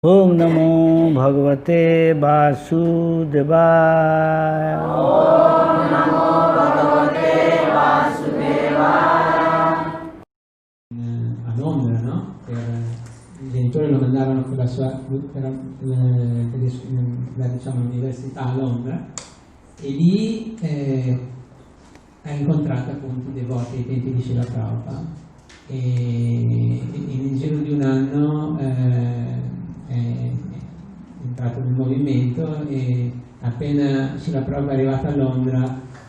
Om Namo Bhagavate Vasudevaya. Om Namo Bhagavate Vasudevaya. A Londra, no? I genitori lo mandavano per la sua diciamo, università a Londra e lì ha incontrato appunto i devoti ai tempi di Srila Prabhupada e nel giro di un anno è entrato nel movimento e appena Srila Prabhupada è arrivato a Londra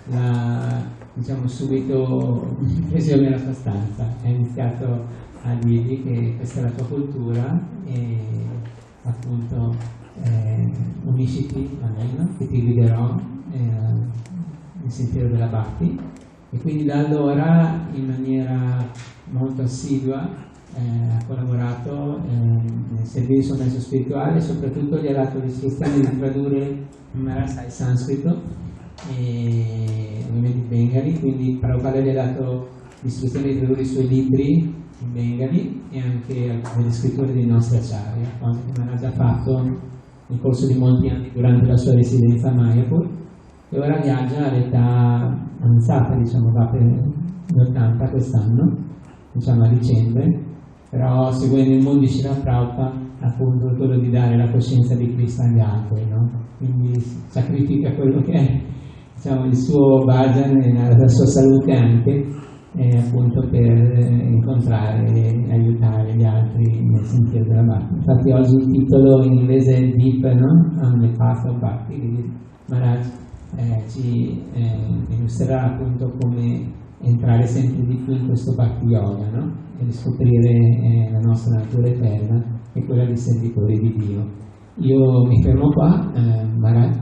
l'ha diciamo subito preso nella sua stanza, ha iniziato a dirgli che questa è la tua cultura e appunto unisciti a me, no? Che ti guiderò nel sentiero della Bhakti, e quindi da allora in maniera molto assidua ha collaborato nel servizio sommesso spirituale e soprattutto gli ha dato l'istruzione di tradurre Maharaj il sanscrito e ovviamente il bengali, quindi Prabhupada gli ha dato l'istruzione di tradurre i suoi libri in bengali e anche delle scritture dei nostri acharya, cosa che Maharaj ha fatto nel corso di molti anni durante la sua residenza a Mayapur, e ora viaggia all'età avanzata, diciamo va per l'80 quest'anno, diciamo a dicembre, però seguendo il mondo di Srila Prabhupada appunto quello di dare la coscienza di Cristo agli altri, no? Quindi sacrifica quello che è diciamo, il suo bhajan e la sua salute anche appunto per incontrare e aiutare gli altri nel sentiero della Bhakti. Infatti oggi il titolo in inglese è Deep, no? On the Path of Bhakti, quindi Maharaj ci illustrerà appunto come entrare sempre di più in questo Bhakti Yoga, no? E riscoprire la nostra natura eterna e quella di servitori di Dio. Io mi fermo qua, Maharaj.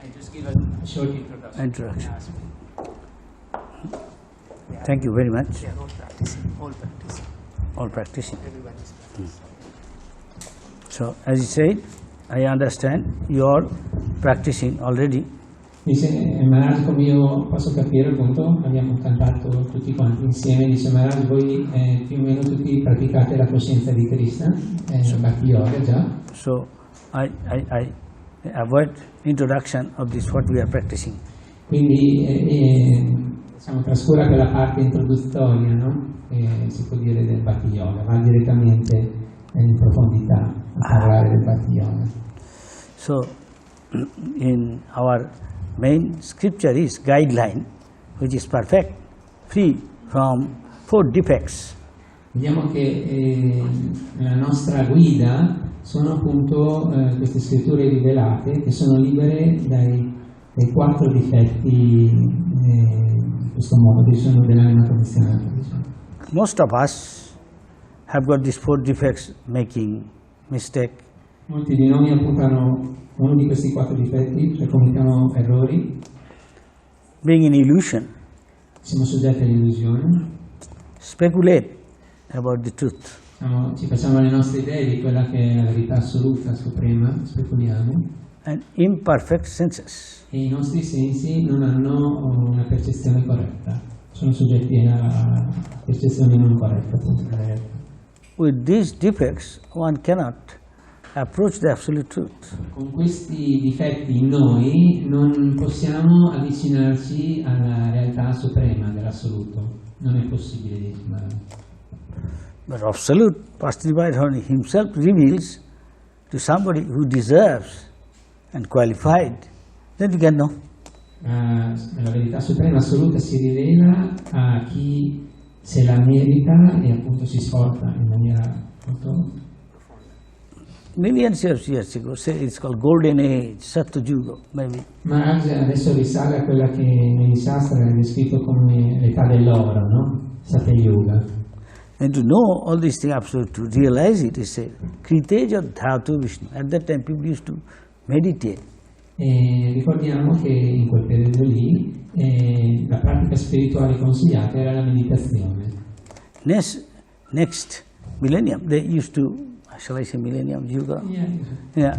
I just give a short introduction. Thank you very much. Yeah, all practicing. All practicing. Everybody's practicing. So, as you said, I understand you are practicing already. Dice Maharaj, come io posso capire appunto, abbiamo cantato tutti quanti insieme, dice Maharaj, voi più o meno tutti praticate la coscienza di Krishna, Bhakti Yoga già. So, I avoid introduction of this what we are practicing. Quindi diciamo, trascura quella parte introduttoria, no? Si può dire del Bhakti Yoga, va direttamente in profondità a parlare del Bhakti Yoga. So, in our main scripture is guideline, which is perfect, free from 4 defects. Vediamo che nella nostra guida sono appunto queste scritture rivelate che sono libere dai 4 difetti in questo modo, che sono dell'anima condizionata. Diciamo. Most of us have got these 4 defects, making mistake. Molti di noi appunto hanno uno di questi 4 difetti, cioè commettiamo errori. Being in illusion. Siamo soggetti all'illusione. Speculate about the truth. Ci facciamo le nostre idee di quella che è la verità assoluta, suprema, speculiamo. And imperfect senses. E i nostri sensi non hanno una percezione corretta, sono soggetti a percezioni non corrette. With these defects, one cannot approach the absolute truth. Con questi difetti in noi non possiamo avvicinarci alla realtà suprema dell'assoluto, non è possibile di But absolute Personal Divine himself reveals to somebody who deserves and qualified, then we can know. La verità suprema assoluta si rivela a chi se la merita e appunto si sforza in maniera molto. Millions of years ago, say it's called Golden Age, Satyuga, maybe. Maharaj adesso risale a quella che nei Shastra è descritto come l'età dell'oro, no? Satyuga. And to know all these things, absolutely, to realize it, is a Kriteja Dhatu Vishnu. At that time, people used to meditate. E ricordiamo che in quel periodo lì la pratica spirituale consigliata era la meditazione. Next millennium, they used to, shall I say millennium, Yuga? Yeah.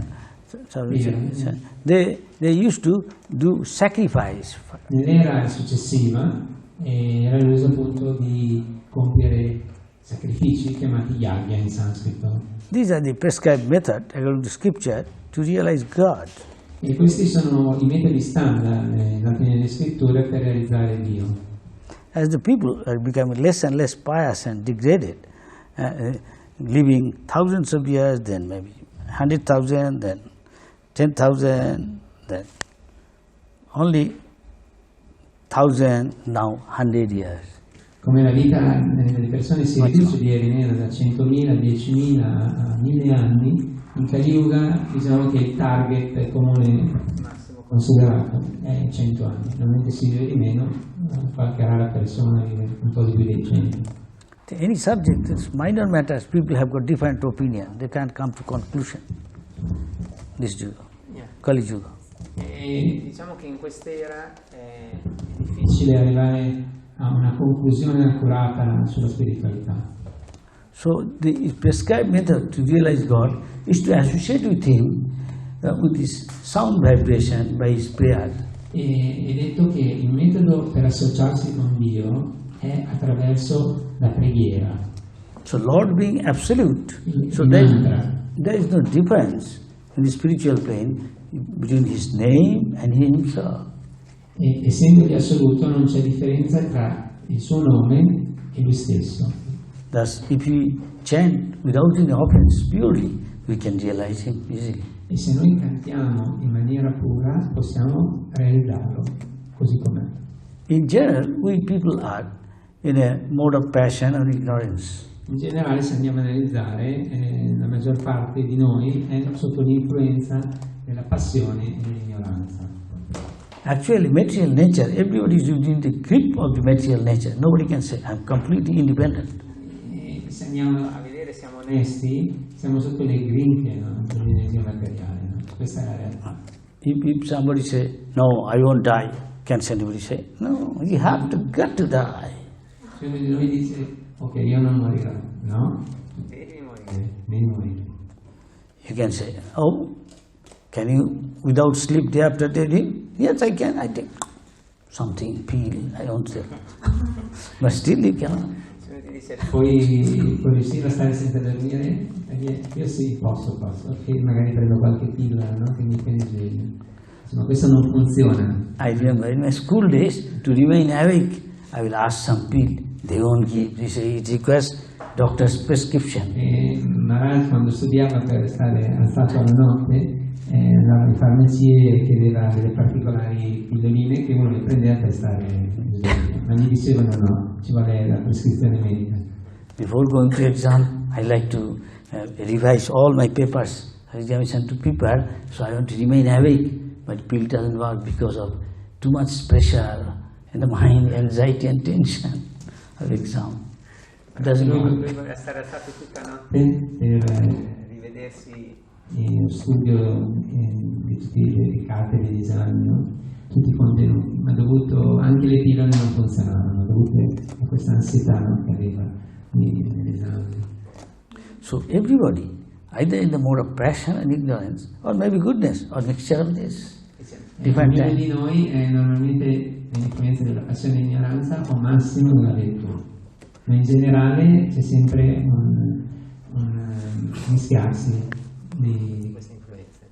They used to do sacrifice. Nell'era successiva era l'uso appunto di compiere sacrifici chiamati yagya in sanscrito. These are the prescribed method according to scripture to realize God. E questi sono i metodi standard nelle scritture per realizzare Dio. As the people are becoming less and less pious and degraded, living thousands of years, then maybe 100,000, then 10,000, then only 1,000, now 100 years. Come la vita delle persone si riduce di ieri da 100.000 a 10.000 a 1.000 anni, in Kali Yuga diciamo che il target comune massimo considerato è 100 anni. Normalmente si vive di meno, qualche rara persona vive un po' di più dei 100. Any subject, it's minor matters, people have got different opinion. They can't come to conclusion. This Yuga, Kali Yuga. E diciamo che in quest'era è difficile arrivare a una conclusione accurata sulla spiritualità. So the prescribed method to realize God is to associate with Him with this sound vibration by His prayer. E è detto che il metodo per associarsi con Dio è attraverso la preghiera. So Lord being absolute, so there is no difference in the spiritual plane between His name and Himself. E essendo di assoluto non c'è differenza tra il suo nome e lui stesso. Thus, if we chant without any offense purely, we can realize Him easily. E se noi cantiamo in maniera pura possiamo realizzarlo così com'è. In general, we people are in a mode of passion or ignorance. In generale, se andiamo a analizzare, la maggior parte di noi è sotto l'influenza della passione e dell'ignoranza. Actually, material nature, everybody is within the grip of the material nature. Nobody can say, I'm completely independent. E se andiamo a vedere, siamo onesti, siamo sotto le grinfie, no? Dell'energia materiale. No? Questa è la realtà. If somebody say, no, I won't die, can anybody say, no, you have to get to die. Se uno di noi dice, ok, io non morirò, no? Devi morire. You can say, oh, can you, without sleep day after day? Yes, I can. I take something, pill, I don't say. But still you cannot. Puoi riuscire a stare senza dormire? Io sì, posso. E magari prendo qualche pillola, no? Che mi tiene sveglio. Ma questo non funziona. I remember in my school days, to remain awake, I will ask some pill. They won't give. They say it requires doctor's prescription. E Maharaj quando studiava per stare alzato alla notte, andava in farmacie e chiedeva delle particolari pilloline che uno le prendeva per stare sveglio. Ma gli dicevano no, ci vuole la prescrizione medica. Before going to exam, I like to revise all my papers, examination to prepare, so I want to remain awake. But pill doesn't work because of too much pressure in the mind, anxiety and tension of exam. It doesn't work. Doveva stare alzato tutta la notte per rivedersi lo studio di tutte le carte degli esami, no? Tutti i contenuti, ma dovuto anche le pillole non funzionavano, dovute a questa ansietà che aveva nell'esame. So everybody, either in the mode of passion and ignorance, or maybe goodness, or mixture of this. Ognuno di noi è normalmente nell'influenza della passione e dell'ignoranza o massimo della virtù, ma in generale c'è sempre un mischiarsi di queste influenze.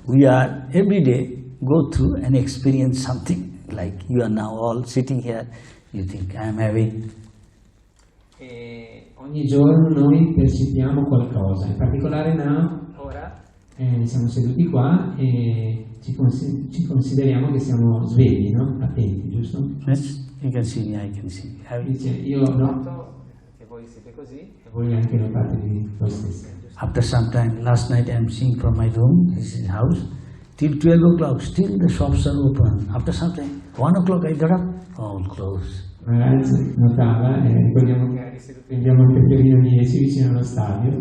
We are every day go through and experience something, like you are now all sitting here, you think I am awake. E ogni giorno noi percepiamo qualcosa, in particolare ora siamo seduti qua e ci consideriamo che siamo svegli, no? Attenti, giusto? Yes, you can see me, I can see me. Dice, io noto che voi siete così e voi anche notate di voi stessi. After some time, last night I am seeing from my room, this is house, till 12 o'clock, still the shops are open. After some time, 1 o'clock I got up, all closed. Maharaj notava, ricordiamo che abbiamo il peperino 10 vicino allo stadio,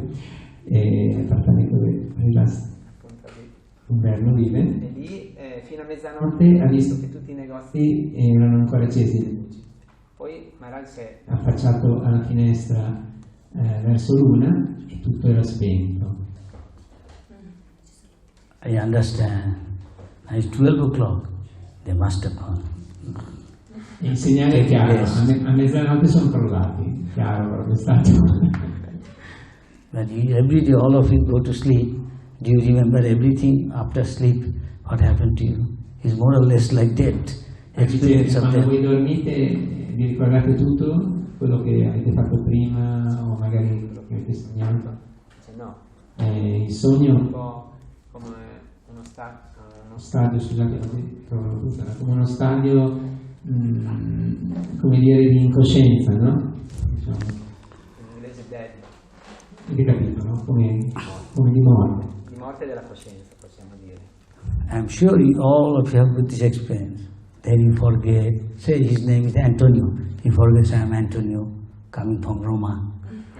appartamento dove Umberno vive, e lì fino a mezzanotte ha visto che tutti i negozi erano ancora accesi le luci. Poi Maharaj si è affacciato alla finestra verso l'una e tutto era spento. I understand. It's 12 o'clock, they must have gone. Il segnale è chiaro, a mezzanotte sono crollati, chiaro proprio stato. When every day all of you go to sleep, do you remember everything after sleep? What happened to you? It's more or less like that. Experience of quando that. voi dormite vi ricordate tutto quello che avete fatto prima o magari quello che avete sognato? No. Il sogno Un po' come uno stadio, scusate, come uno stadio, come dire, di incoscienza, no? Diciamo. in inglese dead, Avete capito, no? Come di morte. di morte della coscienza, possiamo dire. I'm sure all of you have got this experience. Then you forget, say his name is Antonio. He forgets I am Antonio, coming from Roma.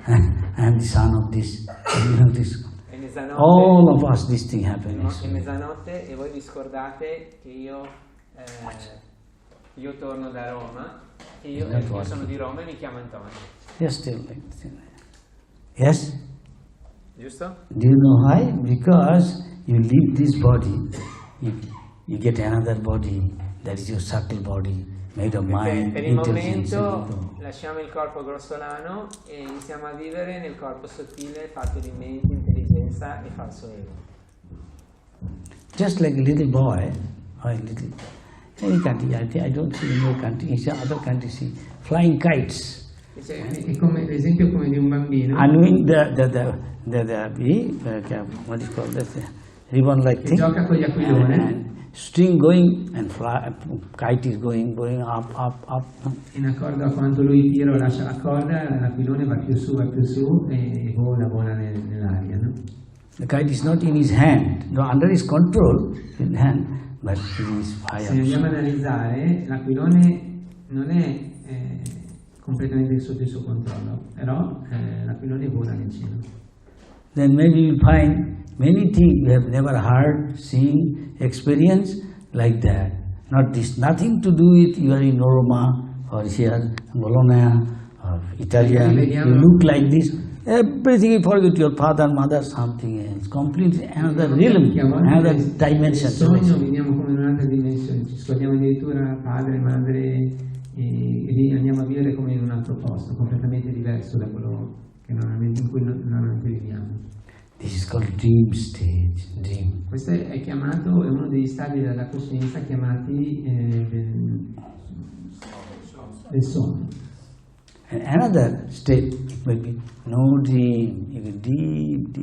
I am the son of this. You know this. È mezzanotte, All of us, this thing happens. è mezzanotte e voi vi scordate che io torno da Roma, che io sono di Roma e mi chiamo Antonio. Yes, still like this. Yes? Giusto? Do you know why? Because you leave this body, you get another body, that is your subtle body, made of mind, Per il intelligence. momento lasciamo il corpo grossolano e iniziamo a vivere nel corpo sottile fatto di mente, intelligenza e falso ego. Just like a little boy, or a little, any country, I don't see in your country, in other countries, see, flying kites. È come l'esempio come di un bambino Unwing what is called that ribbon like che thing, gioca con gli aquiloni and string going and fly, kite is going up. in accordo a quanto lui tira o lascia la corda, l'aquilone va più su e vola nell'aria, no? The kite is not in his hand, no, under his control, in hand, but it is high Se andiamo a up. analizzare, l'aquilone non è completamente sotto il suo controllo, però l'aquilone vola nel cielo. Then maybe you find many things you have never heard, seen, experienced like that. Not this, nothing to do with you are in Roma or here, Bologna or Italia. You look like this. Everything you forget, your father, mother, something else. Completely another realm, another dimension. Nel sogno veniamo come in un'altra dimensione, ci scordiamo addirittura padre, madre e andiamo a vivere come in un altro posto, completamente diverso da quello che in cui normalmente viviamo. This is called dream stage, dream. Questo è uno degli stadi della coscienza chiamati del sogno. And another state, it may be no dream, deep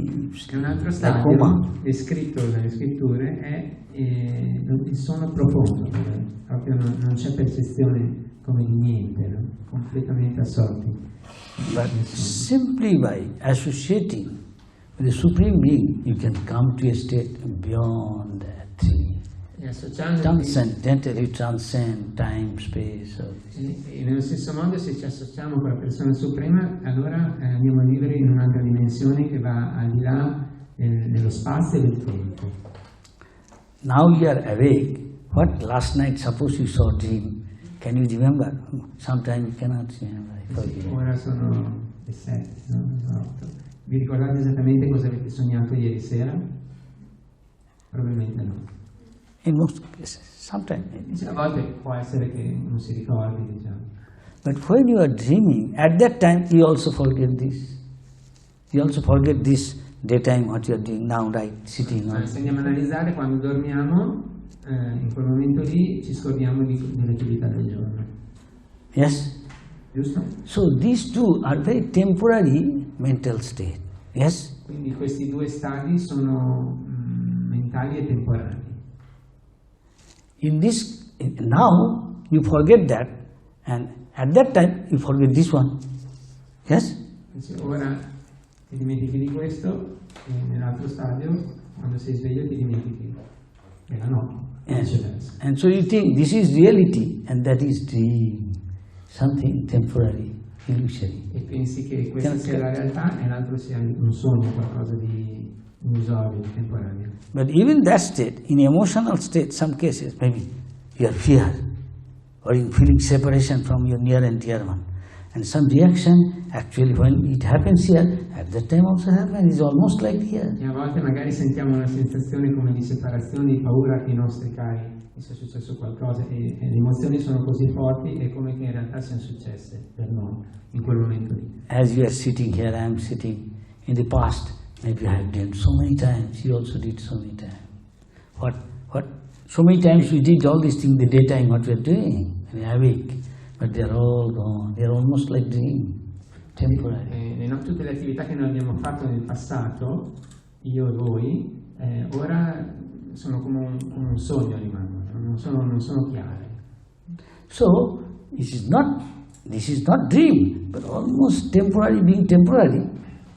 E un altro like stadio coma. descritto dalle scritture è il sonno profondo, dove proprio non c'è percezione come di niente, no? Completamente assorti. But simply by associating with the Supreme Being, you can come to a state beyond that. E associandoti Transcendental, you transcend time, space. e nello stesso modo, se ci associamo con la persona suprema, allora andiamo a vivere in un'altra dimensione che va al di là dello spazio e del tempo. Now you are awake. What last night, suppose you saw a dream, can you remember? Sometimes you cannot remember. I forget. Ora sono le 7, no? Le 8. Vi ricordate esattamente cosa avete sognato ieri sera? Probabilmente no. In most cases, sometimes. A volte può essere che non si ricordi, diciamo. But when you are dreaming, at that time you also forget this. You also forget this daytime, what you are doing now, right? Sitting on. Se andiamo a analizzare, quando dormiamo, in quel momento lì ci scordiamo delle attività del giorno. Yes? Giusto? So these two are very temporary mental state. Yes? Quindi questi due stadi sono mentali e temporanei. In this, now you forget that, and at that time you forget this one. Yes? Ora ti dimentichi di questo, e nell'altro stadio, quando sei sveglio, ti dimentichi della notte. Yes. And so you think this is reality and that is dream, something temporary, illusory. E pensi che questa sia la realtà e l'altro sia un sogno, qualcosa di illusorio, di temporaneo. But even that state, in emotional state, some cases, maybe you are fear, or you feeling separation from your near and dear one. And some reaction, actually when it happens here, at that time also happens, it's almost like here. E a volte magari sentiamo una sensazione come di separazione, di paura che i nostri cari sia successo qualcosa e le emozioni sono così forti e come che in realtà siano successe per noi in quel momento lì. As you are sitting here, I am sitting in the past, maybe I have done so many times, you also did so many times. What? So many times we did all these things in the daytime, what we are doing, and awake, but they are all gone. They are almost like dream, temporary. Tutte le attività che noi abbiamo fatto nel passato, io e voi, ora sono come un sogno rimangono, non sono chiare. So, this is not dream, but almost temporary, being temporary,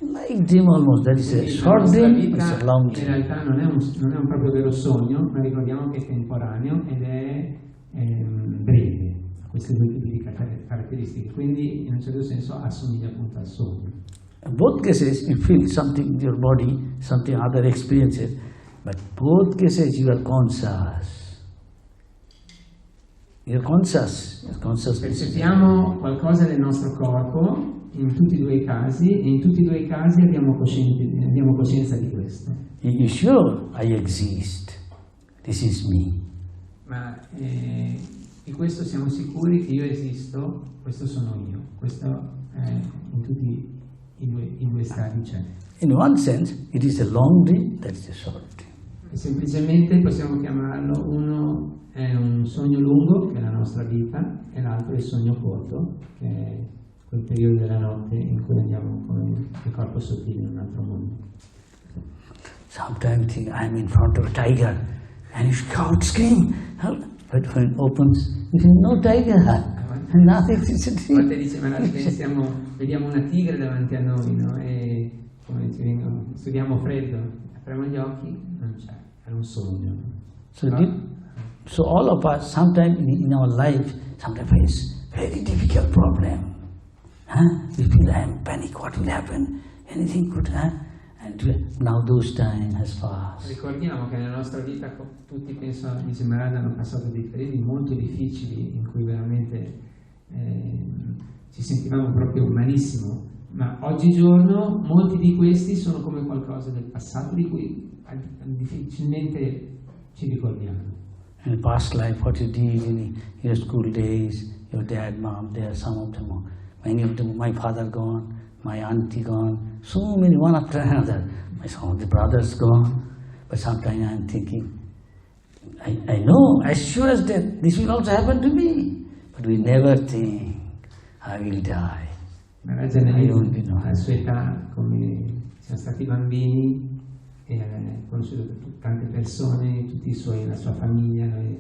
like dream almost. That is a short dream, it's a long in dream. realtà non è un proprio vero sogno, ma ricordiamo che è temporaneo ed è breve, ha queste due tipi di caratteristiche, quindi in un certo senso assomiglia appunto al sogno. In both cases, you feel something in your body, something other experiences, but both cases you are conscious. You're conscious. Percepiamo qualcosa del nostro corpo in tutti e due i casi, e in tutti e due i casi abbiamo coscienza di questo. You're sure I exist. This is me. Ma di questo siamo sicuri che io esisto, questo sono io. Questo in tutti i due stadi c'è. In one sense, it is a long dream, that is a short dream. E semplicemente possiamo chiamarlo, uno è un sogno lungo, che è la nostra vita, e l'altro è il sogno corto, che è quel periodo della notte in cui andiamo con il corpo sottile in un altro mondo. Sometimes you think I'm in front of a tiger, and you shout, scream, but when it opens, you think no tiger, nothing, it's a dream. A volte dice, ma vediamo una tigre davanti a noi, no? E come ci vengono, studiamo freddo, apriamo gli occhi, non c'è, è un sogno. So all of us, sometimes in our life, sometimes face very difficult problem. We feel I am panic, what will happen? Anything could happen. And now those time has passed. Ricordiamo che nella nostra vita tutti penso di Semerada hanno passato dei periodi molto difficili in cui veramente ci sentivamo proprio malissimo, ma oggigiorno molti di questi sono come qualcosa del passato di cui difficilmente ci ricordiamo. In the past life, what you did in your school days, your dad, mom, there, some of them, many of them, my father gone, my auntie gone, so many, one after another. Some of the brothers gone, but sometimes I'm thinking, I know, as sure as death, this will also happen to me, but we never think, I will die. Maharaj alla sua età, come siamo stati bambini, e ha conosciuto tante persone, la sua famiglia, il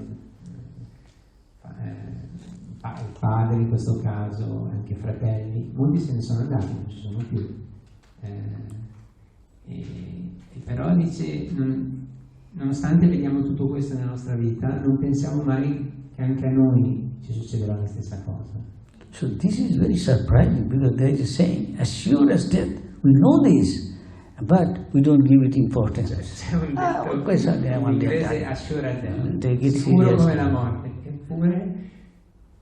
padre in questo caso, anche fratelli, molti se ne sono andati, non ci sono più. Però dice, nonostante vediamo tutto questo nella nostra vita, non pensiamo mai che anche a noi ci succederà la stessa cosa. So this is very surprising, because there is a saying, as sure as death, we know this. But we don't give it importance. Questo è un inglese assurate, sicuro come la morte. Eppure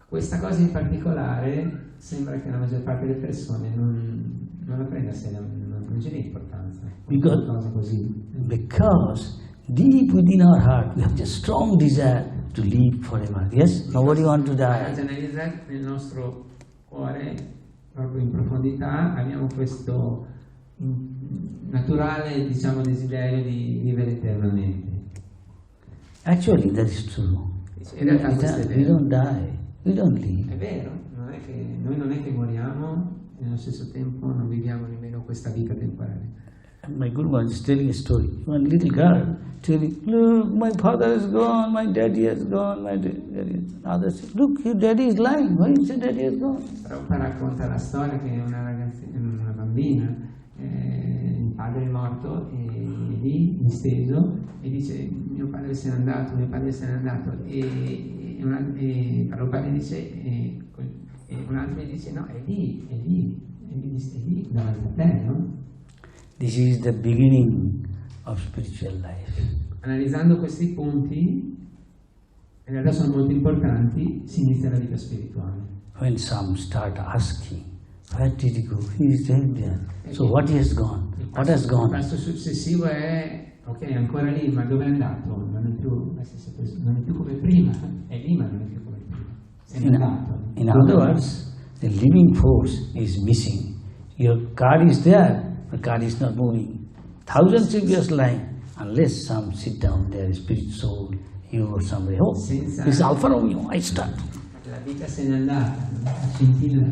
questa cosa in particolare sembra che la maggior parte delle persone non la prenda a sé, non ce n'è importanza. Because deep within our heart we have this strong desire to live forever. Yes? Nobody wants to die. Nel nostro cuore, proprio in profondità, abbiamo questo naturale, diciamo, desiderio di vivere eternamente. Actually, that is true. In realtà questo è vero. We don't die, we don't live. È vero, noi non è che moriamo e nello stesso tempo non viviamo nemmeno questa vita temporale. My Guru was just telling a story. One little girl telling, look, my father is gone, my daddy has gone, my daddy is... Others say, look, your daddy is lying, why you say daddy is gone? Prabhupada racconta la storia che una bambina, il padre è morto e è lì, disteso, e dice, mio padre se n'è andato, e Prabhupada dice, e un altro gli dice, no, è lì, davanti a te, no? This is the beginning of spiritual life. Analizzando questi punti, in realtà sono molto importanti, si inizia la vita spirituale. When some start asking, where did he go? He is there. So what he has gone? What has gone? Il passo successivo è, ok, è ancora lì, ma dove è andato? Non è più come prima, è lì ma non è più come prima. È andato. In other words, the living force is missing. Your card is there, the car is not moving. Thousands of years lying, unless some sit down there, spirit soul, you or somebody, oh, this Alfa Romeo, I start. La vita se n'è andata, no? La scintilla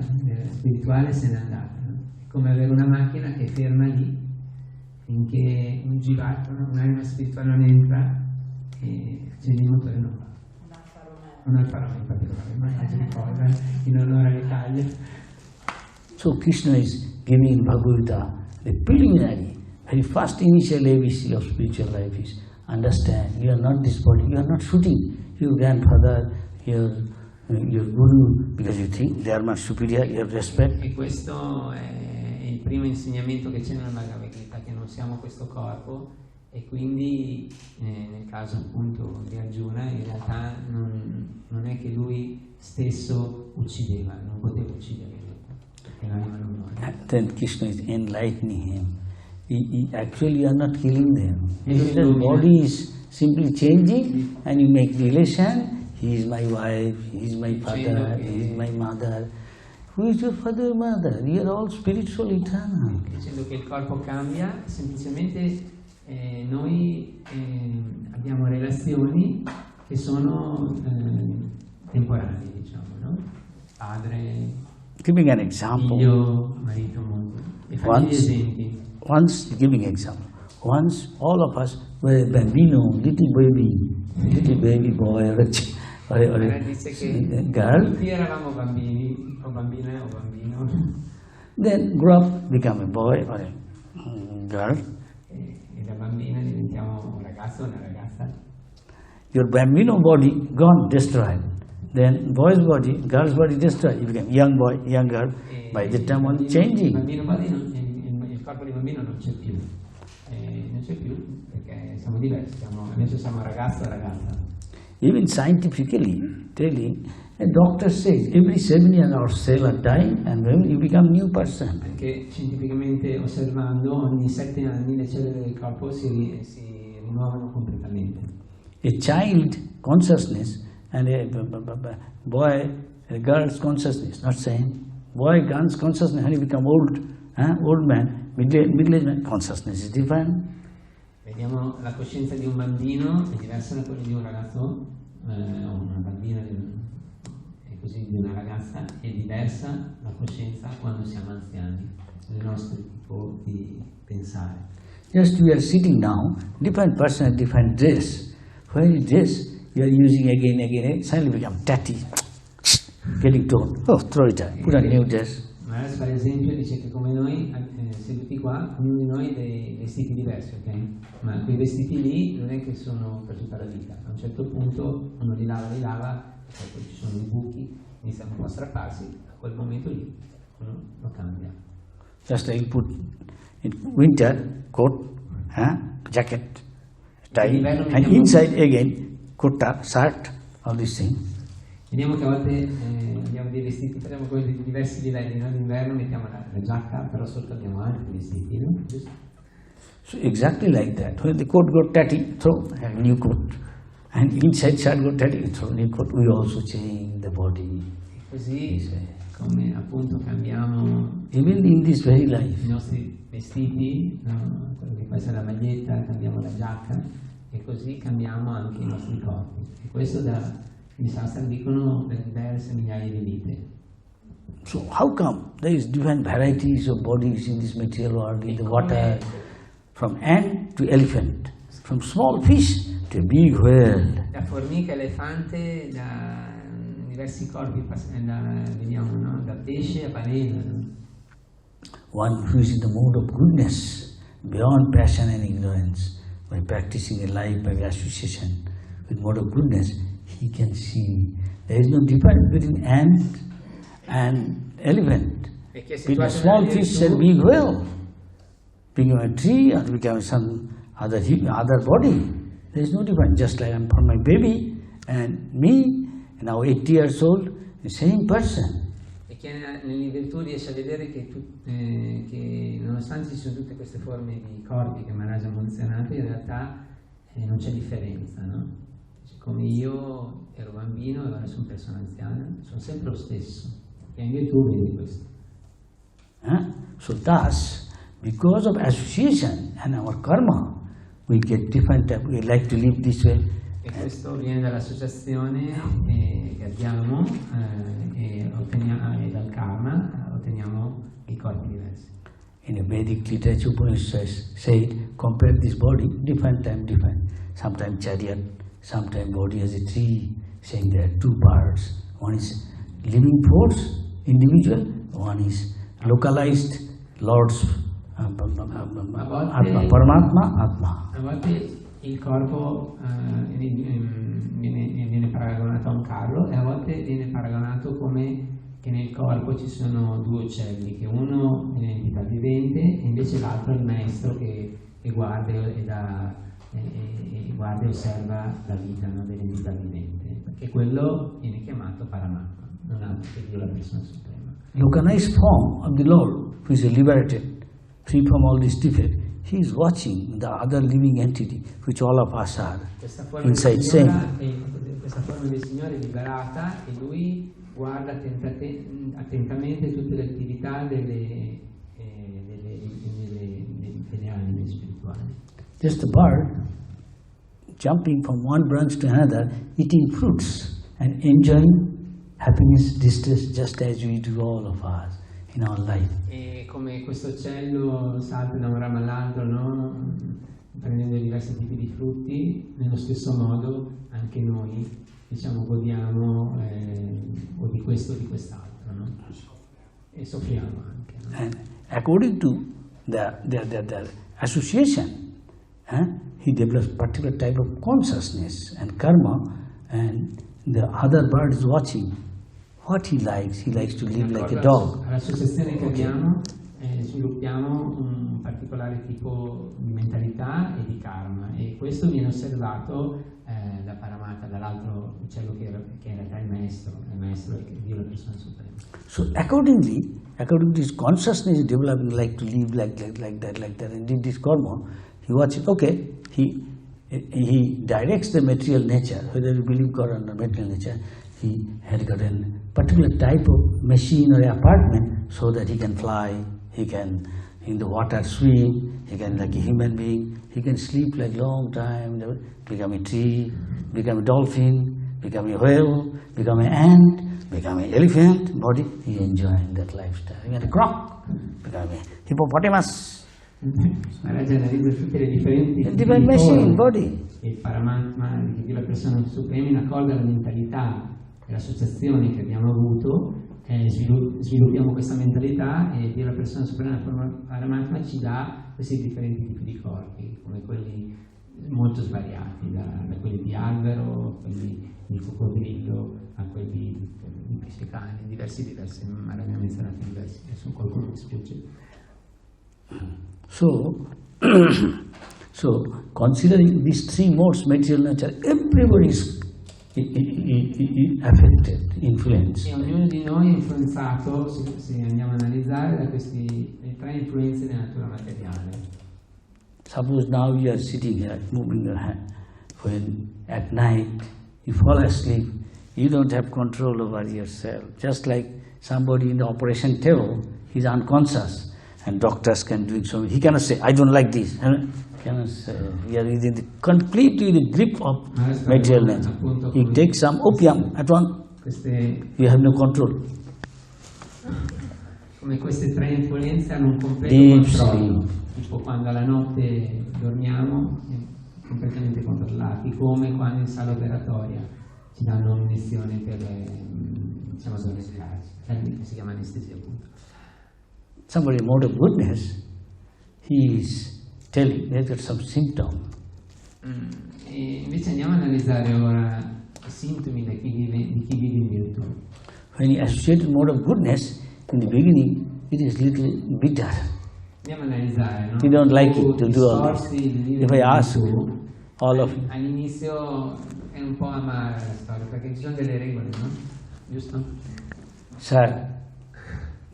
spirituale se n'è andata. No? È come avere una macchina che è ferma lì finché un girato, no? Un'anima spirituale non entra e accendi il motore non va. Un Alfa Romeo, infatti lo ricorda in onore all'Italia. So Krishna is giving in Bhagavad Gita the preliminary, very first initial ABC of spiritual life is understand you are not this body, you are not shooting your grandfather, your guru, because you think they are much superior, you have respect. E questo è il primo insegnamento che c'è nella Bhagavad Gita, che non siamo questo corpo, e quindi nel caso appunto di Arjuna in realtà non è che lui stesso uccideva, non poteva uccidere in realtà, perché l'anima non muore. Then Krishna is enlightening him. Actually you are not killing them. The body is simply changing and you make relation. He is my wife, he is my father, he is my mother. Who is your father or mother? You are all spiritual, eternal. Dicendo che il corpo cambia, semplicemente noi abbiamo relazioni che sono temporali, diciamo, no? Padre, Giving an example. figlio, marito, moglie. E faccio gli esempi. Once, giving example. Once all of us were bambino, little baby boy or a Dice che girl. tutti eravamo bambini, o bambine o bambino. Then grow up, become a boy or a girl. E da bambina diventiamo un ragazzo o una ragazza. Your bambino body gone, destroyed. Then boy's body, girl's body destroyed. You become young boy, young girl. By the time one changing. Il corpo di bambino non c'è più. Non c'è più perché siamo diversi. Adesso siamo ragazzo e ragazza. Even scientifically telling, a doctor says every 7 years our cells are dying and then you become new person. Perché scientificamente osservando ogni 7 anni le cellule del corpo si rinnovano completamente. A child consciousness and a boy, a girl's consciousness, not same. Boy, girl's consciousness, when you become old man, middle-aged man, consciousness is different. Vediamo la coscienza di un bambino è diversa da quella di un ragazzo, o una bambina e così di una ragazza, è diversa la coscienza quando siamo anziani, il nostro tipo di pensare. Just we are sitting now, different person has different dress. When you dress, you are using again, suddenly become tatty, getting torn. Oh, throw it out, put a new dress. Ma adesso per esempio dice che come noi, seduti qua, ognuno di noi ha dei vestiti diversi, ok? Ma quei vestiti lì non è che sono per tutta la vita. A un certo punto uno li lava, e poi ci sono i buchi, iniziano un po' a strapparsi, a quel momento lì uno lo cambia. Just like you put in winter coat, jacket, tie, and inside again kurta, shirt, all these things. Vediamo che a volte abbiamo dei vestiti, facciamo con diversi livelli, no? D'inverno mettiamo la giacca, però sotto abbiamo altri vestiti, no? So exactly like that. When the coat got tatty, throw a new coat. And inside shirt got tatty, throw a new coat. We also change the body. E così come appunto cambiamo even in this very life. I nostri vestiti, no? Quello che può essere la maglietta, cambiamo la giacca e così cambiamo anche i nostri corpi. E questo i Sastra dicono per diverse migliaia di vite. So how come there is different varieties of bodies in this material world, in the water, from ant to elephant, from small fish to a big whale? Da formica, elefante, da diversi corpi, vediamo, no? Da pesce a balena. No? One who is in the mode of goodness, beyond passion and ignorance, by practicing a life by association with mode of goodness, he can see there is no difference between ant and elephant, between a small fish and big whale, become a tree or become some other body. There is no difference. Just like I'm for my baby and me, now 80 years old, the same person. E che nelle virtù riesce a vedere che nonostante ci sono tutte queste forme di corpi che Maharaj ha menzionato, in realtà non c'è differenza, no? Come io ero bambino e ora sono persona anziana, sono sempre lo stesso. E anche tu vedi questo. So thus, because of association and our karma, we get different type. We like to live this way. E questo viene dall'associazione che abbiamo e dal karma otteniamo i corpi diversi. In a Vedic literature, Upanishads said, compare this body, different time, different. Sometimes chariot, sometimes body as a tree, saying there are two parts. One is living force, individual, one is localized Lord's Atma, Paramatma, Atma. A volte il corpo viene paragonato a un carro e a volte viene paragonato come che nel corpo ci sono due uccelli, che uno è un'entità vivente e invece l'altro è il maestro che guarda e osserva la vita, no, dell'entità vivente, perché quello viene chiamato Paramatma, non altro che Dio, la persona suprema. Localized form of the Lord, who is liberated, free from all this defect, he is watching the other living entity, which all of us are inside same. Questa forma del Signore è liberata e lui guarda attentamente tutte le attività delle anime spirituali. Just a bird jumping from one branch to another, eating fruits and enjoying happiness, distress, just as we do all of us in our life. E come questo uccello salta da un ramo all'altro, no? Prendendo diversi tipi di frutti, nello stesso modo anche noi, diciamo, godiamo o di questo o di quest'altro, no? E soffriamo anche. No? And according to the association, he develops particular type of consciousness and karma, and the other bird is watching what he likes. He likes to live like a dog. All'associazione che abbiamo sviluppiamo un particolare tipo di mentalità e di karma, e questo viene osservato da Paramatma, dall'altro uccello che in realtà è il maestro è Dio, la persona suprema. So according to this consciousness developing, like to live like that, and did this karma, he watches. Okay, he directs the material nature, whether you believe God or not, material nature. He had got a particular type of machine or apartment so that he can fly, he can in the water swim, he can, like a human being, he can sleep like long time, become a tree, become a dolphin, become a whale, become an ant, become an elephant body. He enjoying that lifestyle. He can a croc, become a hippopotamus. Maharaj analizza tutte le differenti Divine machine, body. E il Paramatma, che Dio, la persona suprema, in accordo alla mentalità e l'associazione che abbiamo avuto, sviluppiamo questa mentalità e Dio, la persona suprema, Paramatma, ci dà questi differenti tipi di corpi, come quelli molto svariati, da quelli di albero, a quelli di coccodrillo, a quelli di pescecane, diversi, ma ne abbiamo menzionati diversi, adesso qualcuno mi sfugge. So considering these three modes, material nature, everybody is affected, influenced. E ognuno di noi è influenzato, se andiamo a analizzare, da queste tre influenze della natura materiale. Suppose now you are sitting here, moving your hand. When at night you fall asleep, you don't have control over yourself. Just like somebody in the operation table, he's unconscious. And doctors can do so. He cannot say, I don't like this. He cannot say. We are completely in the grip of material nature. He takes some opium at once. You have no control. Come queste tre influenze hanno un completo Deep controllo. sleep. Tipo quando alla notte dormiamo, completamente controllati, come quando in sala operatoria ci danno un'iniezione per addormentarci, che si chiama anestesia, appunto. Somebody in mode of goodness, he is telling there are some symptoms. E invece andiamo a analizzare ora i sintomi di chi vive in virtù. When you associate in mode of goodness, in the beginning, it is little bitter. Andiamo a analizzare, no? You don't like it to do all this. If I ask all of you, all'inizio è un po' amara la storia, perché ci sono delle regole, no? Giusto? sir,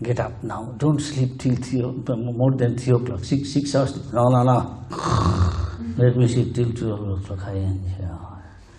get up now, don't sleep till more than 3 o'clock, 6 hours. No. Let me sleep till 2 o'clock.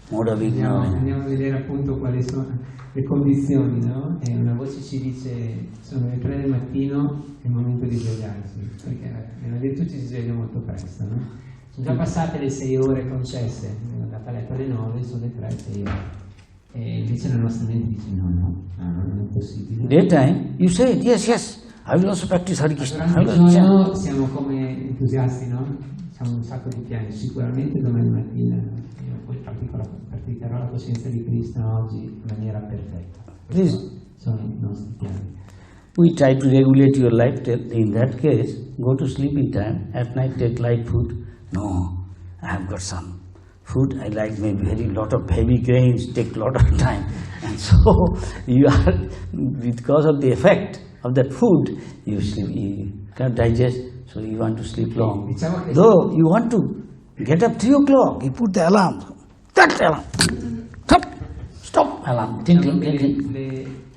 mode of ignorance. Andiamo a vedere appunto quali sono le condizioni, no? E una voce ci dice sono le 3 del mattino, è il momento di svegliarsi, perché nella virtù ci si sveglia molto presto, no? Sono già passate le 6 ore concesse, andata a letto alle 9, sono le 3-6 ore. E invece la nostra mente dice no, non è possibile. Daytime, you say, yes, I will also practice Hare Krishna. Durante il giorno siamo come entusiasti, no? Facciamo un sacco di piani, sicuramente domani mattina io poi praticherò la coscienza di Krishna oggi in maniera perfetta. Questi sono i nostri piani. We try to regulate your life. In that case, go to sleeping time. At night, take light food. No, I have got some food. I like maybe very lot of heavy grains. Take lot of time, and so you are because of the effect of that food. You sleep. You can't digest, so you want to sleep long. Though you want to get up 3 o'clock, you put the alarm. That alarm. Stop alarm.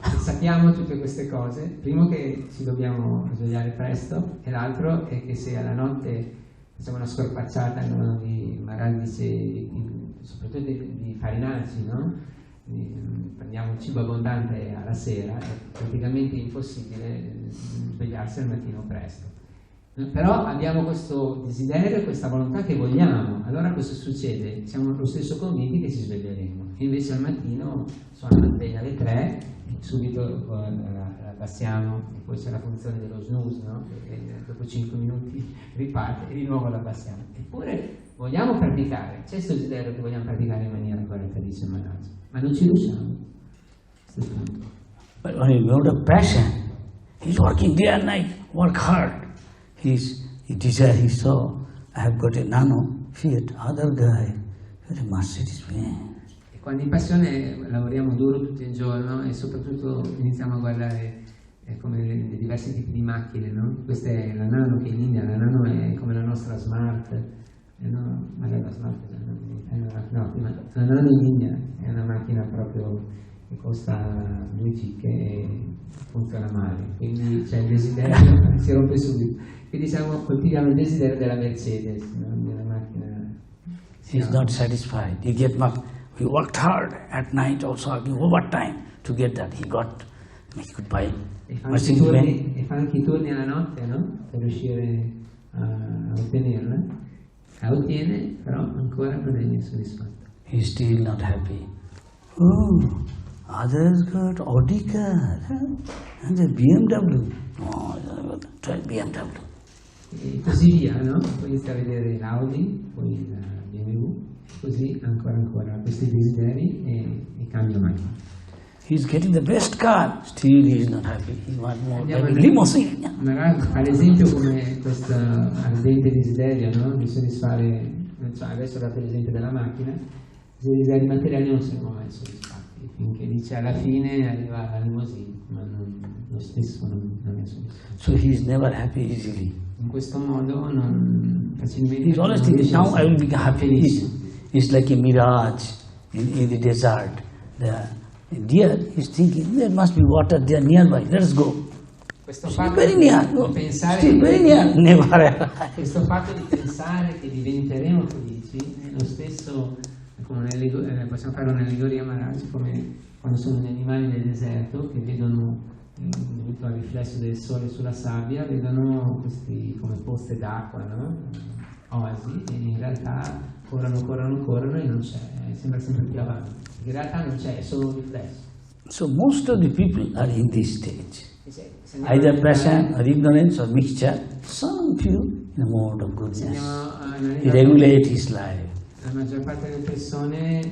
Sappiamo tutte queste cose, primo che ci dobbiamo svegliare presto e l'altro è che se alla notte facciamo una scorpacciata, no, di maraldice, soprattutto di farinacei, no? Prendiamo un cibo abbondante alla sera, è praticamente impossibile svegliarsi al mattino presto. Però abbiamo questo desiderio, questa volontà che vogliamo, allora cosa succede? Siamo lo stesso convinti che ci sveglieremo, e invece al mattino suona la sveglia alle 3, e subito la passiamo, e poi c'è la funzione dello snooze, no? E dopo 5 minuti riparte e di nuovo la passiamo. Eppure vogliamo praticare, c'è questo desiderio che vogliamo praticare in maniera corretta, dice Maharaj, ma non ci riusciamo. Questo è il punto. But when you know the passion, he's working day and night, work hard. He saw, I have got a nano Fiat, other guy, very Mercedes Benz. E quando in passione lavoriamo duro tutto il giorno e soprattutto iniziamo a guardare come le diversi tipi di macchine, no? Questa è la nano che in India, la nano è come la nostra smart, no? Magari la smart no, la nano in India è una macchina proprio che costa 2 cicche e funziona male, quindi c'è il desiderio, si rompe subito. Quindi coltiviamo il desiderio della Mercedes, no? Della macchina. He's not satisfied. He worked hard at night also, overtime to get that. He could buy Mercedes Benz. E fa anche i turni alla notte, no? Per riuscire a ottenerla. La ottiene, però ancora non è soddisfatto. He's still not happy. Oh, others got Audi car, and the BMW. Oh, try BMW. E così via, no? Poi inizia a vedere l'Audi, poi la BMW, così ancora questi desideri e cambia mai. He's getting the best car, still he is not happy. He wants more limousine. Magari fa l'esempio come questo ardente desiderio, no? Di soddisfare, cioè adesso ho dato l'esempio della macchina, i desideri materiali non sono mai soddisfatti, finché dice alla fine arriva la limousine, ma lo stesso non è soddisfatto. So he is never happy easily. In questo modo non facilmente. He's always thinking, now I will be happy. It's like a mirage in the desert. The deer is thinking, there must be water there nearby, let us go. Questo fatto very near. Di pensare Still very near. Never. Questo fatto di pensare che diventeremo felici è lo stesso, come possiamo fare un'allegoria Maharaj, come quando sono gli animali del deserto che vedono dovuto al riflesso del sole sulla sabbia, vedono questi come poste d'acqua, no? Oasi, e in realtà corrono e non c'è, sembra sempre più avanti. In realtà non c'è, è solo un riflesso. So most of the people are in this stage. Either passion or ignorance or mixture, some few in a mode of goodness. He regulates his life. La maggior parte delle persone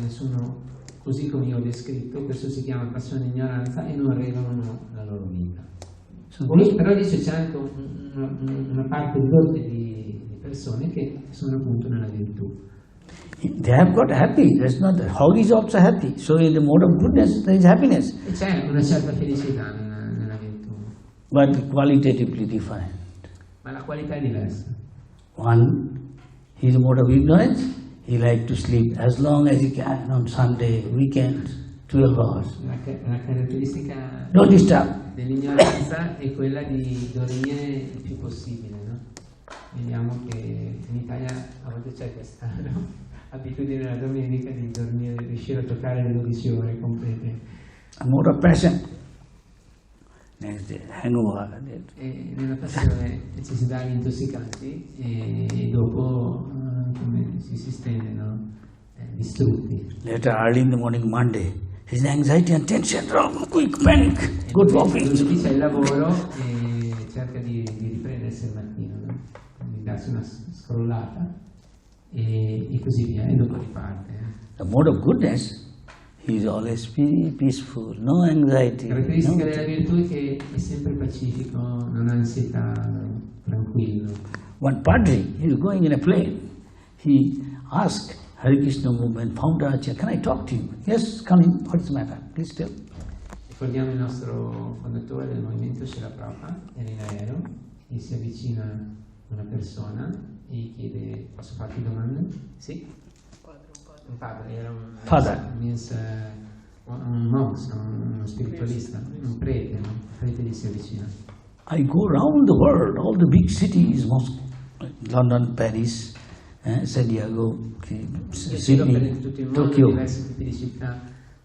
sono così come io ho descritto, questo si chiama passione e ignoranza e non regolano la loro vita. Però dice c'è anche una parte di persone che sono appunto nella virtù. They have got happy, that's not that. Hog is also happy, so in the mode of goodness there is happiness. E c'è una certa felicità nella virtù. But qualitatively different. Ma la qualità è diversa. One, he is a mode of ignorance. He likes to sleep as long as he can on Sunday, weekends, 12 hours. La caratteristica dell'ignoranza è quella di dormire il più possibile, no? Vediamo che in Italia a volte che c'è questa abitudine la domenica di dormire, riuscire a giocare le 12 ore complete. More of passion. Next day, hangover. E nella passione ci si dà gli intossicanti e dopo come si sistendono distrutti. Later, early in the morning, Monday, his anxiety and tension, quick panic, good walking. Lunedì c'è il lavoro e cerca di riprendersi il mattino, no? Di darsi una scrollata e così via, e dopo riparte. The mode of goodness, he is always peaceful, no anxiety. La caratteristica della virtù è che è sempre pacifico, non ha ansietà, tranquillo. One padri, he was going in a plane. He asked Hare Krishna movement founder Acharya, can I talk to you? Yes, come in. What's the matter? Please tell. Ricordiamo il nostro fondatore del movimento Srila Prabhupada, era in aereo, e si avvicina una persona e gli chiede: posso farti domande? Sì. Un padre, era un monk, uno spiritualista, un prete, no? Un prete gli si avvicina. I go around the world, all the big cities, London, Paris, San Diego, Sydney, Tokyo. Diversi tipi di città,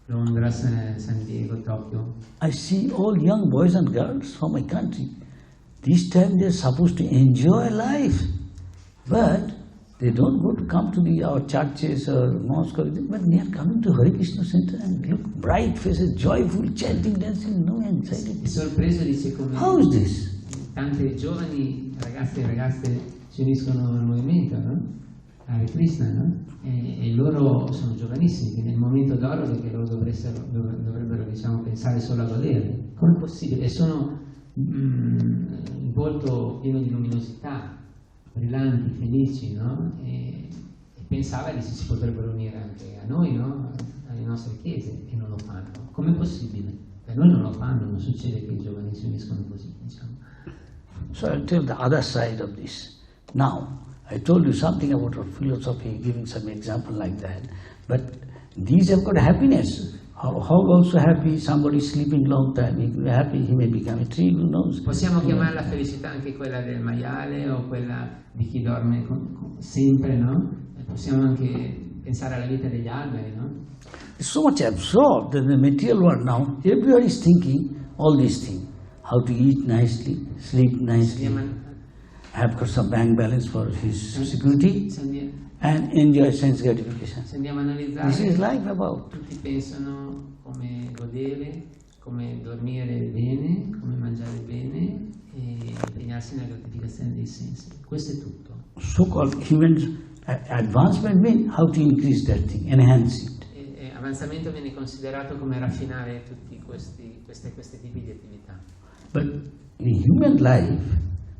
Londra, San Diego, Tokyo. I see all young boys and girls from my country. This time they're supposed to enjoy life, but they don't go to come to our churches or mosques, but they are coming to Hare Krishna Center and look bright faces, joyful, chanting, dancing, no anxiety. È sorpreso, dice, come how is this? Tante giovani ragazze e ragazze si uniscono al movimento, no? Hare Krishna, no? E loro sono giovanissimi, quindi è il momento d'oro perché loro dovrebbero diciamo, pensare solo a godere. Come è possibile? E sono il volto pieno di luminosità, brillanti, felici, no? E pensava che si potrebbero unire anche a noi, no? Alle nostre chiese, e non lo fanno. Com'è possibile? Per noi non lo fanno, non succede che i giovani si uniscono così, diciamo. So I'll tell the other side of this. Now, I told you something about our philosophy, giving some example like that. But these have got happiness. How also happy somebody sleeping long time? He be happy, he may become a tree, who knows? Possiamo chiamare la felicità anche quella del maiale o quella di chi dorme sempre, no? E possiamo anche pensare alla vita degli alberi, no? It's so much absorbed in the material world now. Everybody is thinking all these things. How to eat nicely, sleep nicely, have got some bank balance for his security, and enjoy sense gratification. Se andiamo a analizzare, this is life about. Tutti pensano come godere, come dormire bene, come mangiare bene e impegnarsi nella gratificazione dei sensi. Questo è tutto. So-called human advancement means how to increase that thing, enhance it. Avanzamento viene considerato come raffinare tutti questi tipi di attività. But in human life,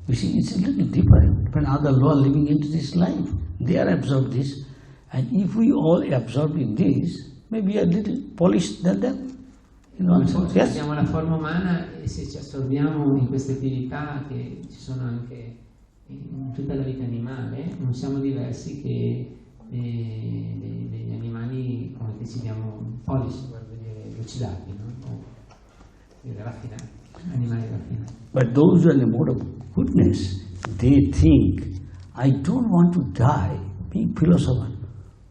you see, it's a little different. When other law living into this life, they are absorbed this, and if we all absorb in this, maybe a little polished than them. You know, yes? Abbiamo la forma umana e se ci assorbiamo in queste attività che ci sono anche in tutta la vita animale, non siamo diversi che degli animali come decidiamo polish, per dire lucidati, no? O raffinati, animali raffinati. But those who are in the mode of goodness, they think, I don't want to die, being philosopher.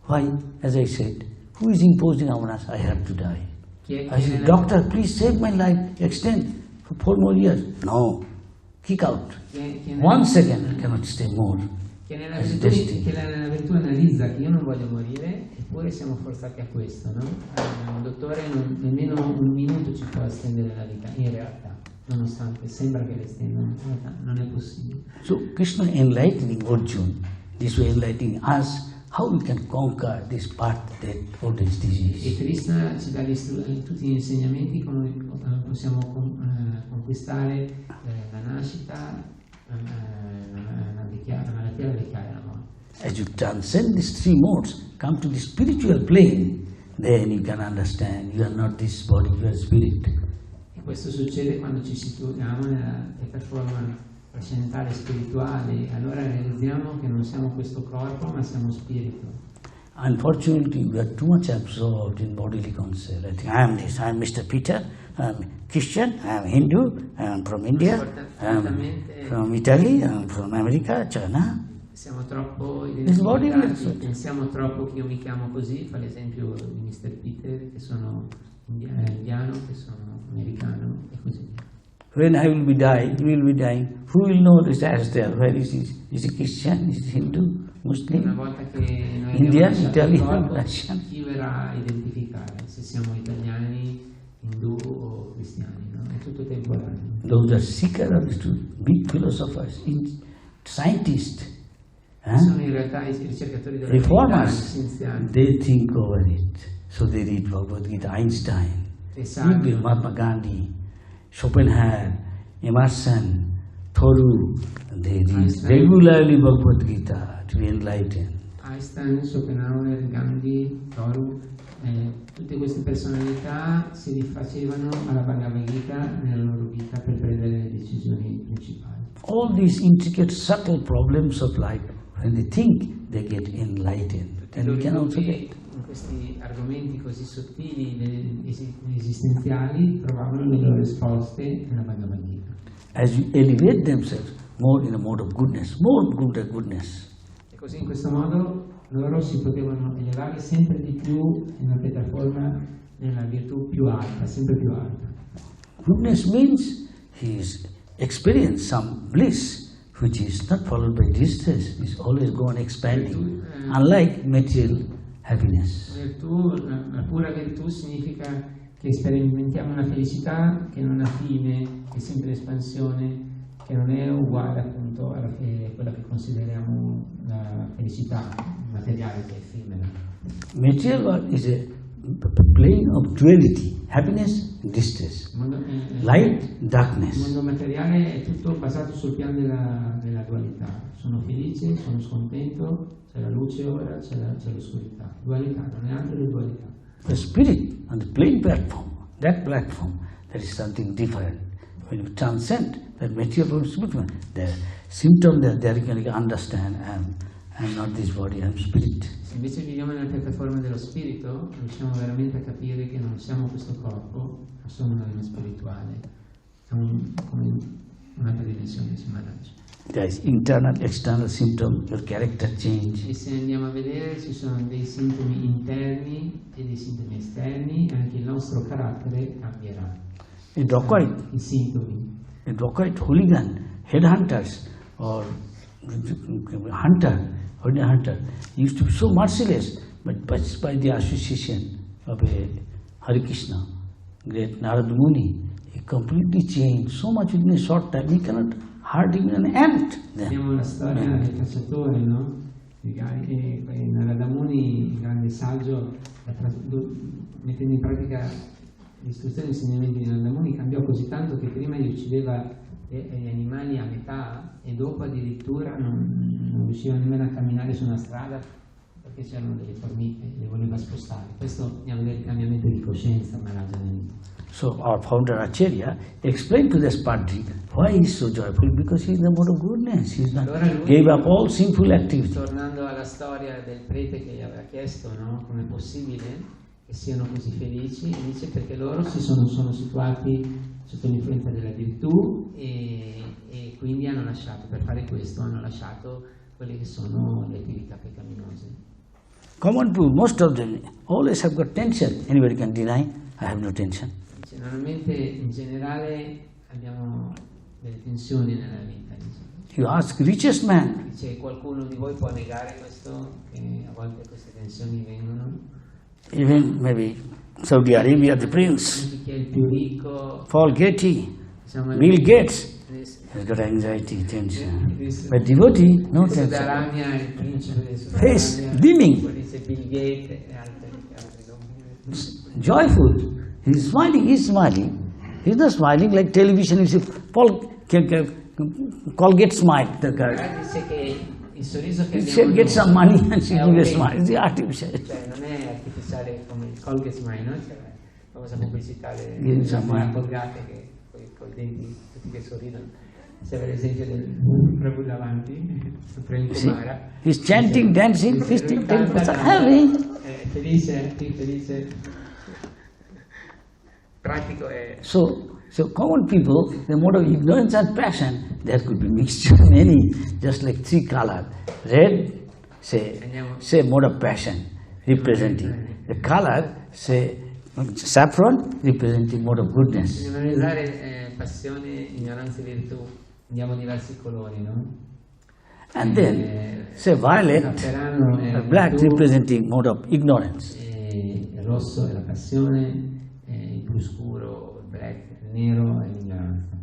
Why? As I said, who is imposing on us? I have to die. I said, doctor, please save my life, extend for 4 more years. No, kick out. 1 second, I cannot stay more. Che nella virtù analizza che io non voglio morire, eppure siamo forzati a questo, no? Un dottore nemmeno un minuto ci può estendere la vita, in realtà, nonostante sembra che l'estenda, in realtà non è possibile. So Krishna enlightening Arjuna, this way enlightening us, how we can conquer this path, that old age disease. E Krishna ci dà tutti gli insegnamenti come possiamo conquistare la nascita, la malattia, la vecchiaia e la morte. As you transcend these 3 modes, come to the spiritual plane, then you can understand you are not this body, you are spirit. E questo succede quando ci situiamo nella piattaforma trascendentale spirituale, allora realizziamo che non siamo questo corpo, ma siamo spirito. Unfortunately, we are too much absorbed in bodily concept. I think I am this, I am Mr. Peter, I am Christian, I am Hindu, I am from India, I am from Italy, I am from America, China. Siamo troppo This body will identificati, accept. pensiamo troppo che io mi chiamo così, fa l'esempio di Mr. Peter, che sono indiano, che sono americano e così via. When I will be dying, you will be dying, who will know this as there? Where is he? Is he Christian? Is he Hindu? Una Muslim? volta che noi Indian, abbiamo lasciato il Italian, corpo, Russian. chi verrà a identificare se siamo italiani, indù o cristiani, no? È tutto temporaneo. Those are seekers, big philosophers, scientists, Sono in realtà i ricercatori della verità, gli reformers. scienziati. They think over it. So they read Bhagavad Gita, Einstein, Esatto. Mahatma Gandhi, Schopenhauer, Emerson, Thoreau. They read Einstein. regularly Bhagavad Gita to be enlightened. Einstein, Schopenhauer, Gandhi, Thoreau, tutte queste personalità si rifacevano alla Bhagavad Gita nella loro vita per prendere le decisioni principali. All these intricate, subtle problems of life, when they think, they get enlightened. And we can also get. In questi argomenti così sottili, esistenziali, trovavano le loro risposte nella Bhagavad Gita. As you elevate themselves more in a mode of goodness, more goodness. E così in questo modo loro si potevano elevare sempre di più in una piattaforma nella virtù più alta, sempre più alta. Goodness means he is experienced some bliss, which is not followed by distress, is always go on expanding, unlike material happiness. La pura virtù significa che sperimentiamo una felicità che non ha fine, che è sempre in espansione, che non è uguale appunto a quella che consideriamo la felicità materiale, che è effimera. Material world is a plane of duality, happiness and distress, light, Il darkness. mondo materiale è tutto basato sul piano della dualità. Sono felice, sono scontento, c'è la luce ora, c'è l'oscurità. Dualità, non è altro che dualità. The spirit on the plane platform, that is something different. When you transcend that material world, the symptom that they can understand, I'm not this body, I'm spirit. Se invece viviamo nella piattaforma dello spirito, riusciamo veramente a capire che non siamo questo corpo, ma sono un'anima spirituale. È come un'altra dimensione si mangia. There is internal, external symptom, your character change. E se andiamo a vedere ci sono dei sintomi interni e dei sintomi esterni, e anche il nostro carattere cambierà. A dacoit, I sintomi. hooligan, headhunters, or hunter used to be so merciless, but by the association of a Hare Krishna, great Narada Muni, he completely changed so much within a short time, he cannot hurt even an ant. Abbiamo la storia del cacciatore, no? Narada Muni, il grande saggio, mettendo in pratica le istruzioni e gli insegnamenti di Narada Muni, cambiò così tanto che prima gli uccideva gli animali a metà e dopo addirittura non riusciva nemmeno a camminare su una strada perché c'erano delle formiche, le voleva spostare. Questo andiamo a vedere il cambiamento di coscienza, Maharaja. So our founder Acharya explained to this Padri why he is so joyful, because he is the mode of goodness. He gave up all sinful activity. Tornando alla storia del prete che gli aveva chiesto, no? Come è possibile che siano così felici, e dice perché loro sono situati sotto l'influenza della virtù e quindi hanno lasciato, per fare questo, hanno lasciato quelle che sono le attività peccaminose. Common people, most of them, always have got tension. Anybody can deny, I have no tension. Normalmente, in generale, abbiamo delle tensioni nella vita. Dice. You ask richest man, Dice, qualcuno di voi può negare questo, che a volte queste tensioni vengono? even maybe Saudi Arabia, the prince, Anche chi è il più ricco, Paul Getty, diciamo, Bill Gates, has got anxiety, tension. But devotee, no Sud tension. Arabia, il principe del Sud Face Arabia, beaming. poi dice Bill Gates e altri nomi. Joyful. He's smiling, He's not smiling like television. You see, Colgate smile. The guy. Dice che il sorriso che He abbiamo get some money and she è give a autentico. smile. It's artificial. Cioè non è artificiale come il Colgate Smile, no? Cioè, la famosa pubblicità Insomma. delle Colgate che con i denti tutti che sorridono. C'è per l'esempio del Prabhu davanti, Supreme Kumara. He's chanting, dancing, feasting, taking happy. Felice, pratico e... So So common people, the mode of ignorance and passion, there could be mixture many, just like three colors. Red, say mode of passion, representing. The color, say saffron, representing mode of goodness. Nel usare passione, ignoranza e virtù, andiamo diversi colori, no? And then, say violet, black, representing mode of ignorance. Il rosso è la passione, il blu scuro, il black, il nero è l'ignoranza.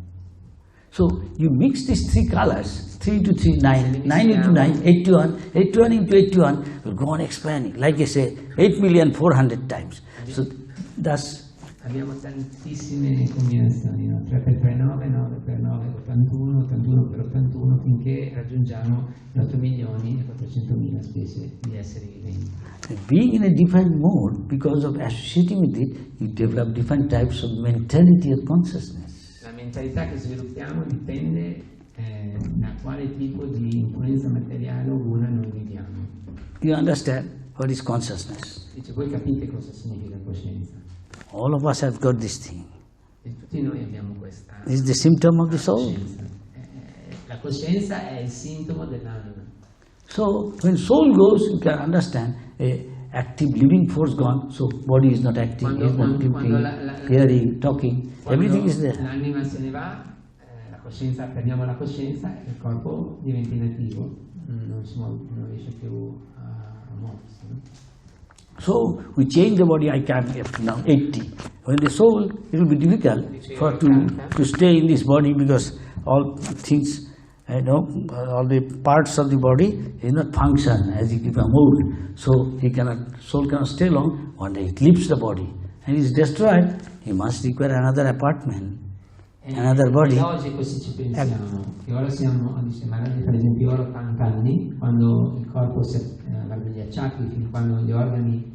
So you mix these three colors, 3 into 3, 9, 9 into 9, 81, 81 into 81 will go on expanding, like I say, 8,400,000 times. So thus, abbiamo tantissime combinazioni, no? 3 per 3, 9, 9 per 9, 81, 81 per 81, finché raggiungiamo gli 8.400.000 specie di esseri viventi. being in a different mode, because of associating with it, you develop different types of mentality or consciousness. La mentalità che sviluppiamo dipende da quale tipo di influenza materiale o guna noi viviamo. You understand what is consciousness? Dice, voi capite cosa significa coscienza? All of us have got this thing. E tutti noi abbiamo questa This is the symptom of the soul. coscienza. La coscienza è il sintomo dell'anima. So when soul goes, you can understand a active living force gone, so body is not acting, is not thinking, hearing, talking, everything is there. L'anima se ne va, la coscienza, perdiamo la coscienza e il corpo diventa inattivo, non riesce più a muoversi. No? So we change the body, I can up to now 80. When the soul, it will be difficult for to stay in this body because all things, all the parts of the body is not function as if become old. So soul cannot stay long. One day it leaves the body and is destroyed. He must require another apartment, another body. Oggi così ci pensiamo, che ora siamo, dice Maharaj, per esempio, ora 80 anni, quando il corpo va degli acciacchi, fino a quando gli organi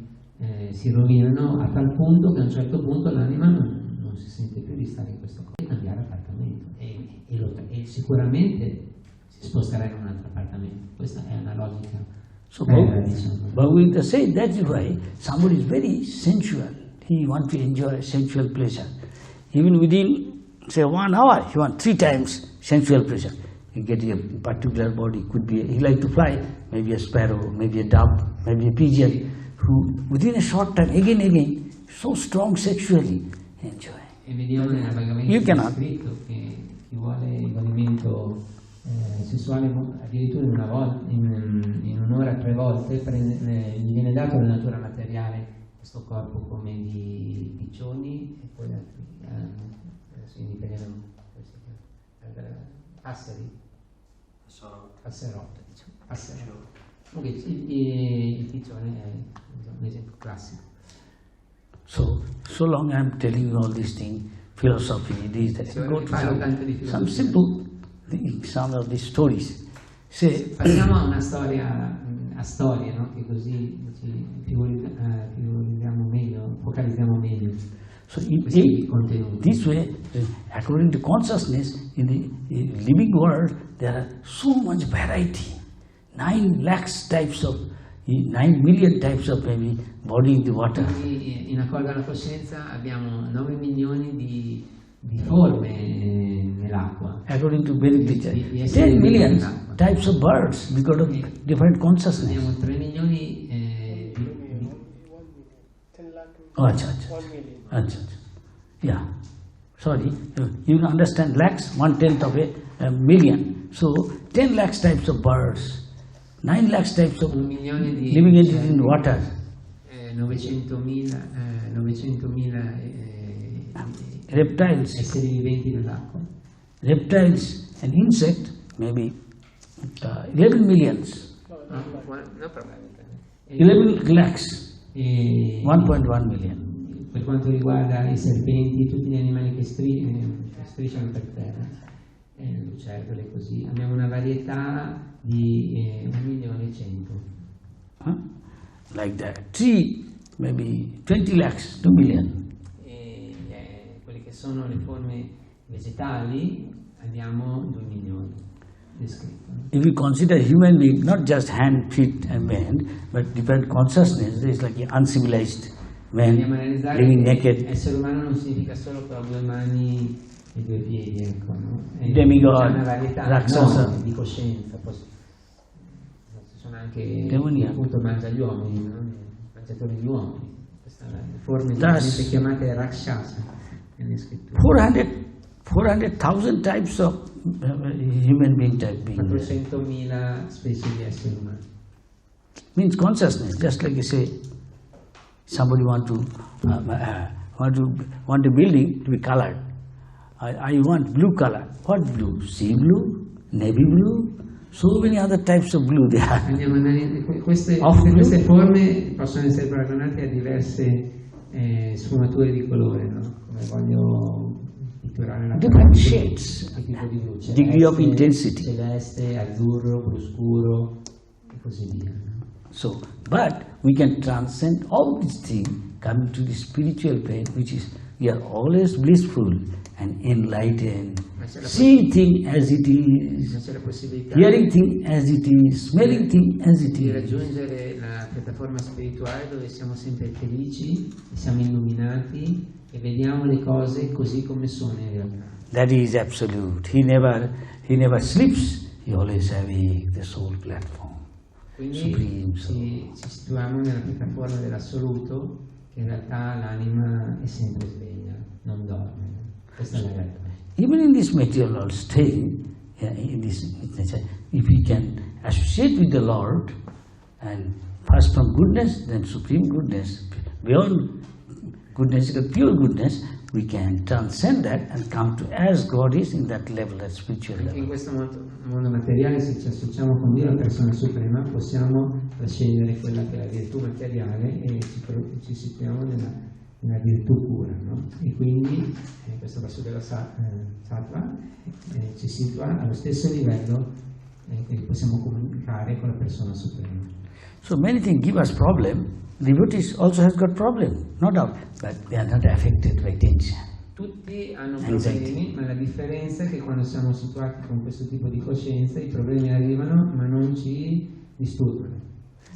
si rovinano, a tal punto che a un certo punto l'anima non si sente più di stare in questo corpo e cambiare appartamento. E sicuramente si sposterà in un altro appartamento. Questa è una logica. So Bhagavad said that's why somebody is very sensual. He wants to enjoy sensual pleasure. Even within, say, 1 hour, he wants 3 times sensual pleasure. You get a particular body, could be, he like to fly, maybe a sparrow, maybe a dove, maybe a pigeon, who within a short time, again, so strong sexually, enjoy. E vediamo nella Bhagavad Gita scritto che chi vuole il godimento sessuale addirittura in una volta, in un'ora 3 volte, gli viene dato la natura materiale questo corpo come di piccioni e poi adesso in italiano passeri, passerotte, diciamo, passerotte. Comunque il piccione è un esempio classico. So long I'm telling you all these things, philosophy, this, that. Go to some simple things, some of these stories. Passiamo a una storia, a storie, no? Che così ci figuriamo meglio, focalizziamo meglio. So this way, according to consciousness, in the living world, there are so much variety. 9 lakhs types of, 9 million types of maybe body in the water. Quindi, in accordo alla coscienza abbiamo 9 milioni di forme nell'acqua. According to Vedic literature, 10 million types of birds because of different consciousness. Abbiamo 3 milioni Yeah. Sorry, you understand lakhs, 1/10 of a million. So 10 lakhs types of birds, 9 lakhs types of living entities in water. 900.000 reptiles, esseri viventi nell'acqua. Reptiles and insect, maybe 11 millions. No problem. 11 lakhs, 1.1 million. Per quanto riguarda i serpenti, tutti gli animali che strisciano per terra, le lucertole e così, abbiamo una varietà di 1.100.000. Like that. Tree, maybe 20 lakhs, 2 million. Quelle che sono le forme vegetali abbiamo 2 milioni descritto. If you consider human being, not just hand, feet and hand, but different consciousness, there is like an uncivilized men living naked. Essere umano non significa solo che ho 2 mani e 2 piedi, ecco, no? Demigod, c'è una varietà Rakshasa. di coscienza, ci sono anche Demoniac. appunto mangia gli uomini, no? Mangiatori di uomini, queste sono le forme Thus, chiamate Rakshasa nelle scritture. 400,000 types of human being type being there. 400.000 specie di esseri umani. Means consciousness, just like you say, somebody want a building to be colored. I want blue color. What blue? Sea blue, navy blue, so many other types of blue there are. Queste forme possono essere paragonate a diverse sfumature di colore, no? Come voglio pitturare la Different shades, che tipo di luce, degree of intensity. celeste, azzurro, blu scuro e così via. No? So, but we can transcend all these things coming to the spiritual plane, which is we are always blissful and enlightened, seeing things as it is, hearing things as it is, smelling things as it di is. raggiungere la piattaforma spirituale dove siamo sempre felici, siamo illuminati e vediamo le cose così come sono in realtà. That is absolute. He never sleeps. He always awake, the soul platform. Quindi Supreme soul. ci situiamo nella piattaforma dell'assoluto, che in realtà l'anima è sempre sveglia, non dorme. Questa è la realtà. Even in this material state, if we can associate with the Lord, and first from goodness, then supreme goodness, beyond goodness, pure goodness, we can transcend that and come to as God is in that level, that spiritual Anche in level. questo mondo materiale, se ci associamo con Dio, la persona suprema, possiamo trascendere quella che è la virtù materiale e ci situiamo nella virtù pura, no? E quindi questo passo della sattva ci situa allo stesso livello che possiamo comunicare con la persona suprema. So many things give us problem. Devotees also has got problem, no doubt, but they are not affected by tension. Tutti hanno problemi, ma la differenza è che quando siamo situati con questo tipo di coscienza i problemi arrivano ma non ci disturbano,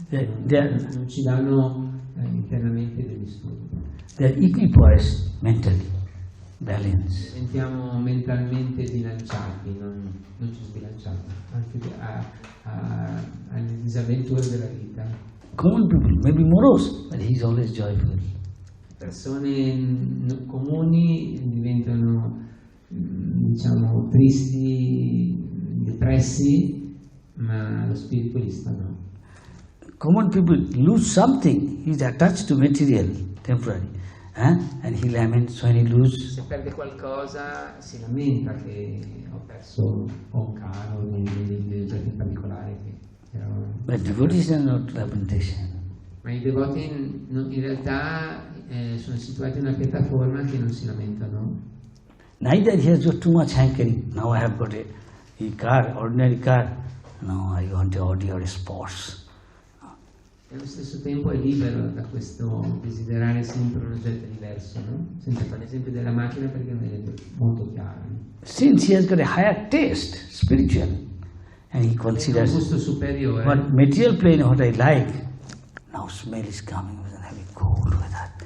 non ci danno internamente dei disturbi. They are equipoised mentally, balanced. Diventiamo mentalmente bilanciati, non ci sbilanciamo, anche alle disavventure della vita. Common people may be morose, but he is always joyful. Persone comuni diventano, diciamo, tristi, depressi, ma lo spiritualista no. Common people lose something, he is attached to material, temporary, and he laments when he loses. Se perde qualcosa si lamenta che ho perso un caro, degli oggetti particolari che erano... But devotees are not lamentation. Ma i devoti in realtà sono situati in una piattaforma che non si lamentano. Neither he has got too much hankering. Now I have got a car, ordinary car. Now I want a Audi or a Sports. E allo stesso tempo è libero da questo desiderare sempre un oggetto diverso, no? Senza fare l'esempio della macchina perché non è molto chiaro. No? Since he has got a higher taste, spiritual, and he considers un gusto superiore. what material plane, what I like, now smell is coming, and have a cold with that.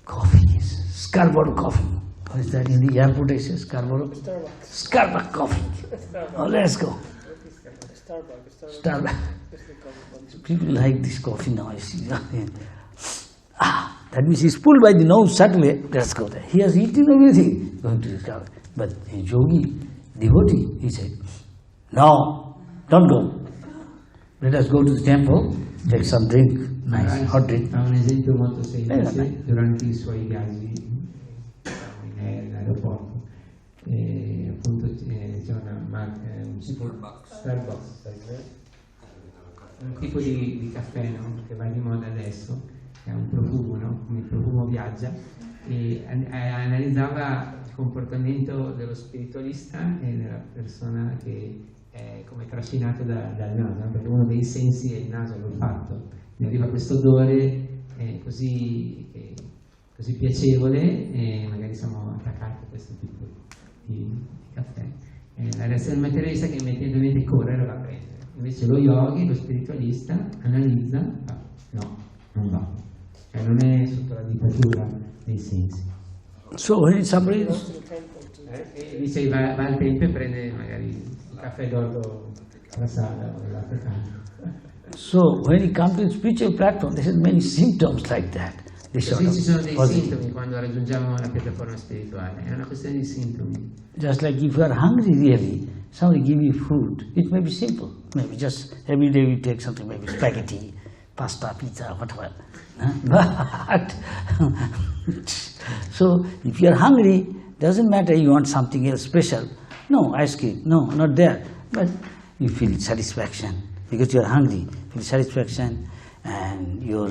Coffee is Scarborough coffee. What is that in the airport? I say Scarborough? Starbucks coffee. Oh, let's go. Starbucks. People like this coffee now, I see. That means he's pulled by the nose subtly, let's go there. He has eaten everything, going to discover. But a yogi, devotee, he said, no, don't go. Let us go to the temple, take some drink, nice, hot drink. Fa un esempio molto semplice durante i suoi viaggi in aeroporto. Appunto c'è un Starbucks, un tipo di caffè, no? Che va di moda adesso, che ha un profumo, no? Come il profumo viaggia, e analizzava il comportamento dello spiritualista e della persona che è come trascinato dal naso, no? Perché uno dei sensi è il naso, l'olfatto, mi arriva questo odore così piacevole e magari siamo attaccati a questo tipo di caffè. La reazione materialista che immediatamente corre e lo va a prendere. Invece lo yogi, lo spiritualista, analizza, no, non va. Cioè non è sotto la dittatura dei sensi. So when somebody E dice va al tempio e prende magari il caffè d'orzo trasada o il latte caldo. So when you come to the spiritual platform, there are many symptoms like that. Così ci sono dei sintomi quando raggiungiamo la piattaforma spirituale, è una questione di sintomi. Just like if you are hungry really, somebody give you food, it may be simple. Maybe just every day you take something, maybe spaghetti, pasta, pizza, whatever. But so if you are hungry, doesn't matter you want something else special. No, ice cream, no, not there. But you feel satisfaction because you are hungry. You feel satisfaction and your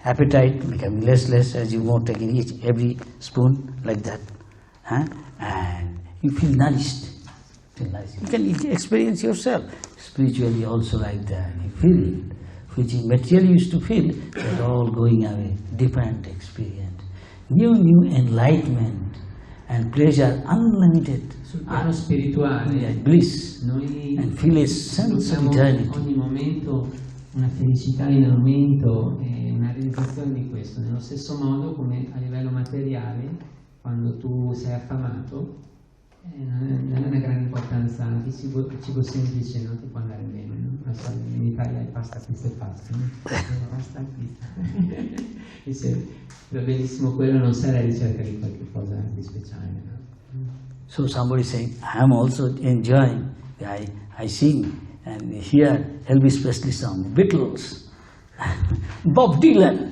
appetite becoming less as you more taking each every spoon like that, and you feel nourished. You can experience yourself spiritually also like that. You feel it, which in material you used to feel, that all going away. Different experience, new enlightenment and pleasure unlimited. Sul piano spirituale, bliss, noi and feel a sense of eternity. Ogni momento una felicità in aumento e una realizzazione di questo. Nello stesso modo come a livello materiale, quando tu sei affamato, non è una grande importanza, anche il cibo semplice non ti può andare bene, no? In Italia è pasta, pizza e pasta, no? Pasta e pizza. Dice, va benissimo quello, non sei alla ricerca di qualche cosa di speciale, no? So somebody saying, I am also enjoying, I sing and hear Elvis Presley song, Beatles, Bob Dylan,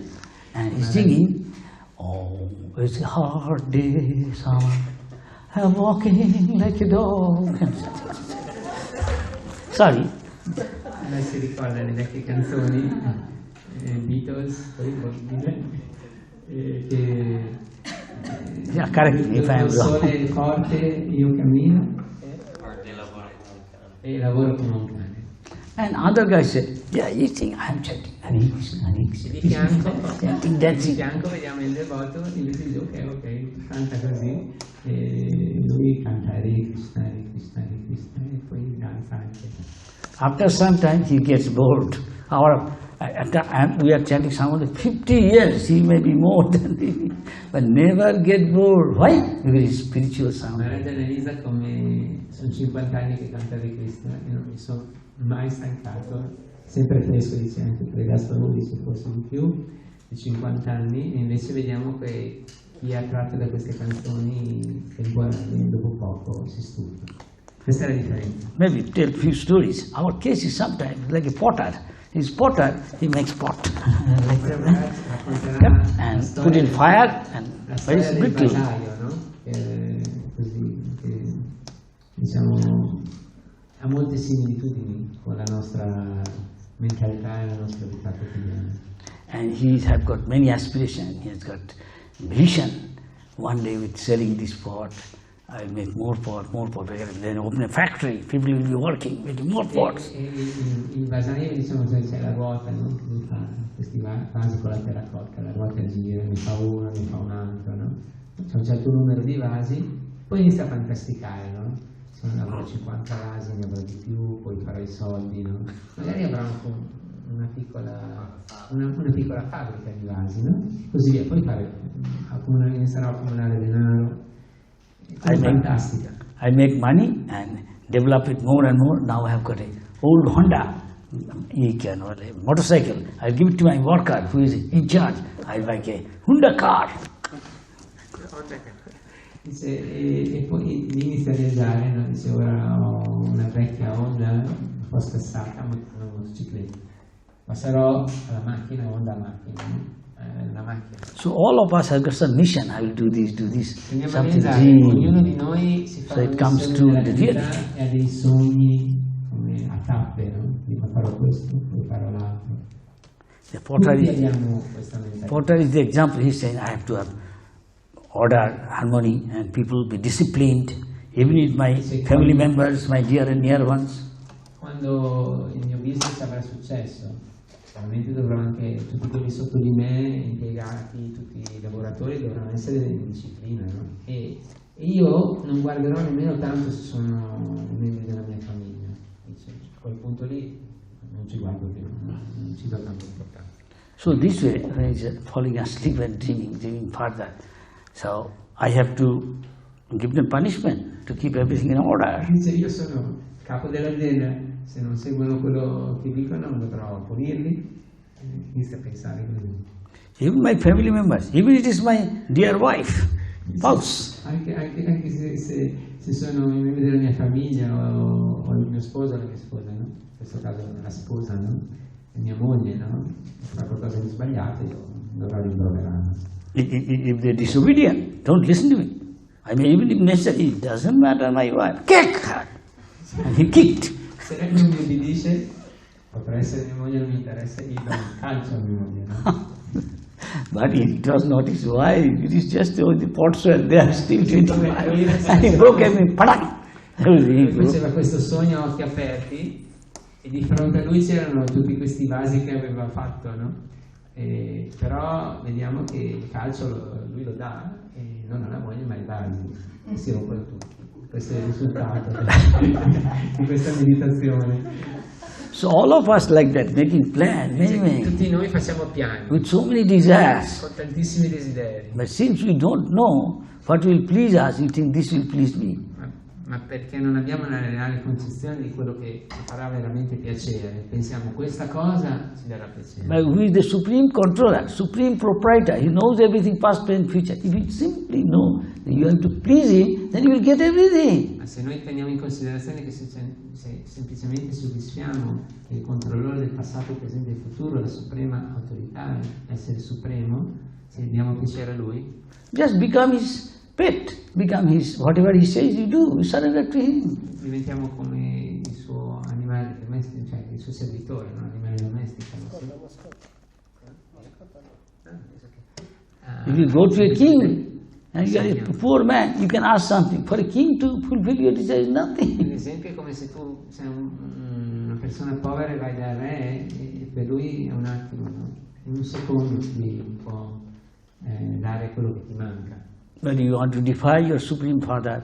and he's singing, oh, it's a hard day, summer, I'm walking like a dog. Sorry. Lei si ricorda le vecchie canzoni, Beatles, poi Bob Dylan, che Yeah, correct me if I am il wrong. sole è forte, io cammino e lavoro come un cane. And other guys say, yeah, you think I'm chanting Hare Krishna, Hare Krishna. Di fianco, Chanting, di dancing. fianco vediamo il devoto, invece dice ok, canta così, e lui canta Hare Krishna, Hare Krishna, Hare Krishna, e poi danza anche. After some time he gets bored. We are chanting someone 50 years, he may be more than me, but never get bored. Why? Because it's spiritual sound. Maharaj Elisa, come sono 50 anni che canta Hare Krishna, io non mi sono mai stancato, sempre fresco, dice anche Pregasparo, dice forse di più, di 50 anni, e invece vediamo che chi è attratto da queste canzoni temporaneamente dopo poco si stufa. Questa è la differenza. Maybe tell a few stories. Our case is sometimes like a potter. He's potter, he makes pot. And put in fire and very brittle. No? Così, diciamo, ha molte similitudini con la nostra mentalità e la nostra vita quotidiana. And he has got many aspirations. He has got vision. One day with selling this pot, I'll make more pot, then open a factory, people will be working, making more pots. Il vasaio, diciamo, c'è la ruota, no? Lui fa questi vasi con la terracotta, la ruota gira, ne fa uno, ne fa un altro, no? C'è un certo numero di vasi, poi inizia a fantasticare, no? Se ne avrò 50 vasi, ne avrò di più, poi farò i soldi, no? Magari avrò anche una piccola fabbrica di vasi, no? Così via, poi inizierò a accumulare denaro. I make money and develop it more and more. Now I have got a old Honda motorcycle. I'll give it to my worker who is in charge. I'll make a Honda car. E poi inizia a viaggiare, no? Dice ora ho una vecchia Honda, un po' scassata, ma una motocicletta. Passerò alla macchina, Honda macchina, no? La macchina. So all of us have got some mission. I will do this. Something ognuno di noi si fa so it comes to the reality. E ha dei sogni come a tappe, no? Prima farò questo, poi farò l'altro. The potter is the example. He's saying, I have to have order, harmony, and people be disciplined, even with my family members, my dear and near ones. Quando il mio business avrà successo, chiaramente dovrò anche, tutti quelli sotto di me, impiegati, tutti i lavoratori dovranno essere in disciplina, no? E io non guarderò nemmeno tanto se sono membri della mia famiglia. Dice, a quel punto lì non ci guardo più, non ci do tanta importanza. So this way, when he's falling asleep and dreaming further, so I have to give them punishment to keep everything in order. Dice, io sono capo dell'azienda, se non seguono quello che dicono dovrò punirli. Inizia a pensare così. Even my family members, even it is my dear wife, spouse. Anche se sono i membri della mia famiglia o il mio sposo o la mia sposa, no? In questo caso la sposa, no? E mia moglie, no? Fa qualcosa di sbagliato, io dovrò rimproverarlo. If they're disobedient, don't listen to me. I mean, even if necessary, it doesn't matter my wife. Kick her! And he kicked. Se lei non mi obbedisce, potrà essere mia moglie, non mi interessa, io do un calcio a mia moglie, no? But it was not his wife, it is just the pots were there still 25. And he broke everything, padak! Lui faceva questo sogno a occhi aperti e di fronte a lui c'erano tutti questi vasi che aveva fatto, no? Però vediamo che il calcio lui lo dà, e non alla moglie ma ai vasi, e si rompono tutti. Questo è il risultato di questa meditazione. So all of us like that, making plans, many. Tutti noi facciamo piani, With so many desires. con tantissimi desideri. But since we don't know what will please us, we think this will please me. Ma perché non abbiamo una reale concezione di quello che ci farà veramente piacere. Pensiamo questa cosa ci darà piacere. But who is the supreme controller, supreme proprietor? He knows everything past, present, future. If you simply know that you have to please him, then you will get everything. Ma se noi teniamo in considerazione che se semplicemente soddisfiamo il controllore del passato, presente e futuro, la suprema autorità, l'essere supremo, se diamo piacere a lui, Just become his pet, become his, whatever he says you do, you surrender to him. diventiamo come il suo animale domestico, cioè il suo servitore, non animale domestico. If you go to a king and you are a poor man, you can ask something. For a king to fulfill your desire is nothing. Ad esempio è come se tu sei una persona povera e vai dal re e per lui è un attimo, no? In un secondo ti può dare quello che ti manca. But you want to defy your supreme father,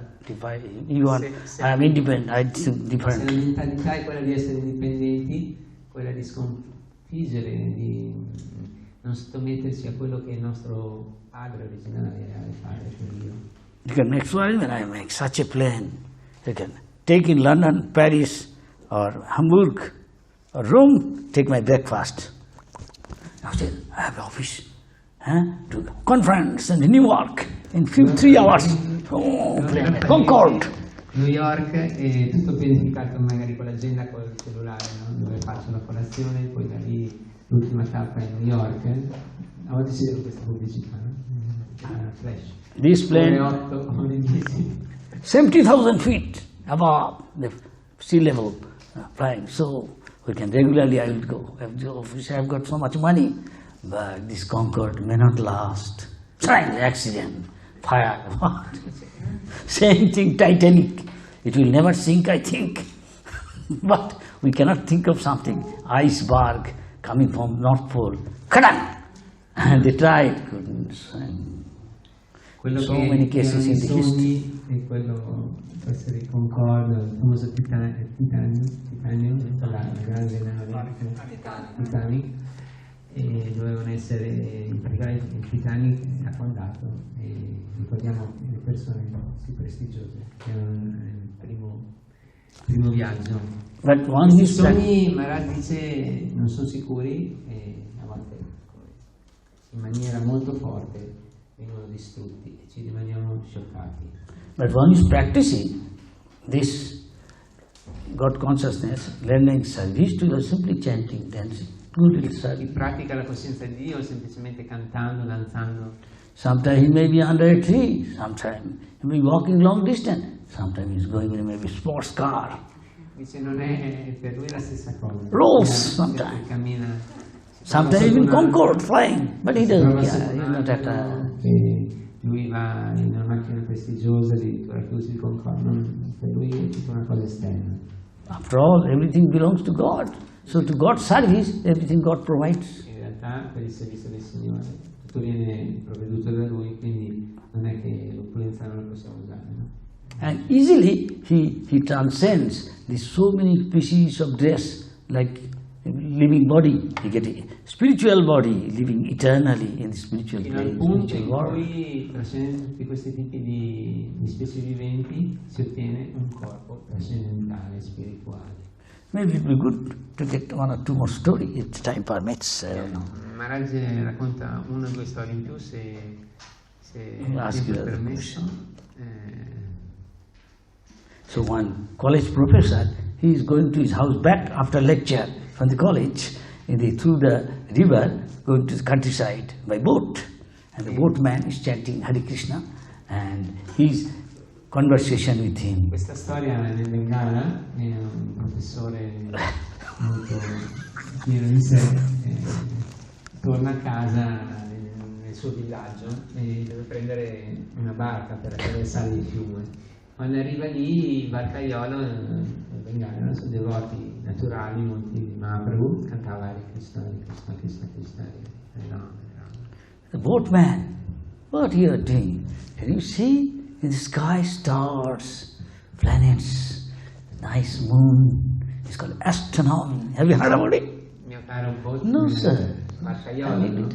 you want, I am independent, I am Se la different. mentalità è quella di essere indipendenti, quella di sconfiggere, di non sottomettersi a quello che il nostro padre originale era il padre, cioè Dio. You can make sure when I make such a plan, you can take in London, Paris, or Hamburg, or Rome, take my breakfast. Now say, I have office, to conference in New York in 3 hours. Oh, plan, Concord. New York è tutto pianificato magari con l'agenda col cellulare, no? Dove faccio la colazione, poi da lì l'ultima tappa è New York. A volte si vede questa pubblicità, no? Flash. This Ore plane, 8, ore 10. 70,000 feet above the sea level flying. So we can regularly, I will go. Obviously I've got so much money, but this Concorde may not last. Accident, fire, what? Same thing, Titanic. It will never sink, I think. But we cannot think of something. Iceberg coming from North Pole. Kadang! And they tried, goodness. And Quello so che many cases erano in i the history. sogni è quello, può essere il Concorde, il famoso Titanio, la grande nave Titanic, e dovevano essere, praticamente il Titanic è affondato, e ricordiamo le persone più prestigiose che erano il primo viaggio. But one Questi is that sogni, Maharaj dice, non sono sicuri e a volte in maniera molto forte vengono distrutti e ci rimaniamo scioccati. But one is practicing this God consciousness, learning service to the simply chanting, dancing, good little Chi service. pratica la coscienza di Dio semplicemente cantando, danzando. Sometimes he may be under a tree, sometimes he may be walking long distance, sometimes he's going in maybe sports car. Dice non è per lui la stessa cosa. Rolls sometimes. Cammina. Sometimes even Concorde flying, but he doesn't care. He's not at Lui va in una macchina prestigiosa, addirittura chiusi il Concorde, per lui è tutta una cosa esterna. After all, everything belongs to God. So to God's service, everything God provides. In realtà per il servizio del Signore tutto viene provveduto da Lui, quindi non è che l'opulenza non la possiamo usare. No? And easily he transcends these so many species of dress, like living body, you get a spiritual body, living eternally in the spiritual fino al place, punto spiritual in world. cui, trascendendo tutti questi tipi di specie viventi, si ottiene un corpo trascendentale, spirituale. Maybe it would be good to get one or two more stories if time permits. I don't know. Maharaj racconta una o due storie in più se il Ask tempo you è the permesso. So one college professor, he is going to his house back after lecture from the college, through the river, going to the countryside by boat. And the boatman is chanting Hare Krishna, and his conversation with him. Questa storia nel Bengala è un professore molto pieno di sé, torna a casa nel suo villaggio e deve prendere una barca per attraversare il fiume. Quando arriva lì il barcaiolo nel Bengala, sono devoti naturali, molti di Mahaprabhu, cantava Hare Krishna, Hare Krishna, Krishna Krishna, Hare Rama, Hare Rama. The boatman, what you are doing? Can you see in the sky stars, planets, nice moon? It's called astronomy. Have you heard about it? Mio caro boatman, No, sir. barcaiolo, no?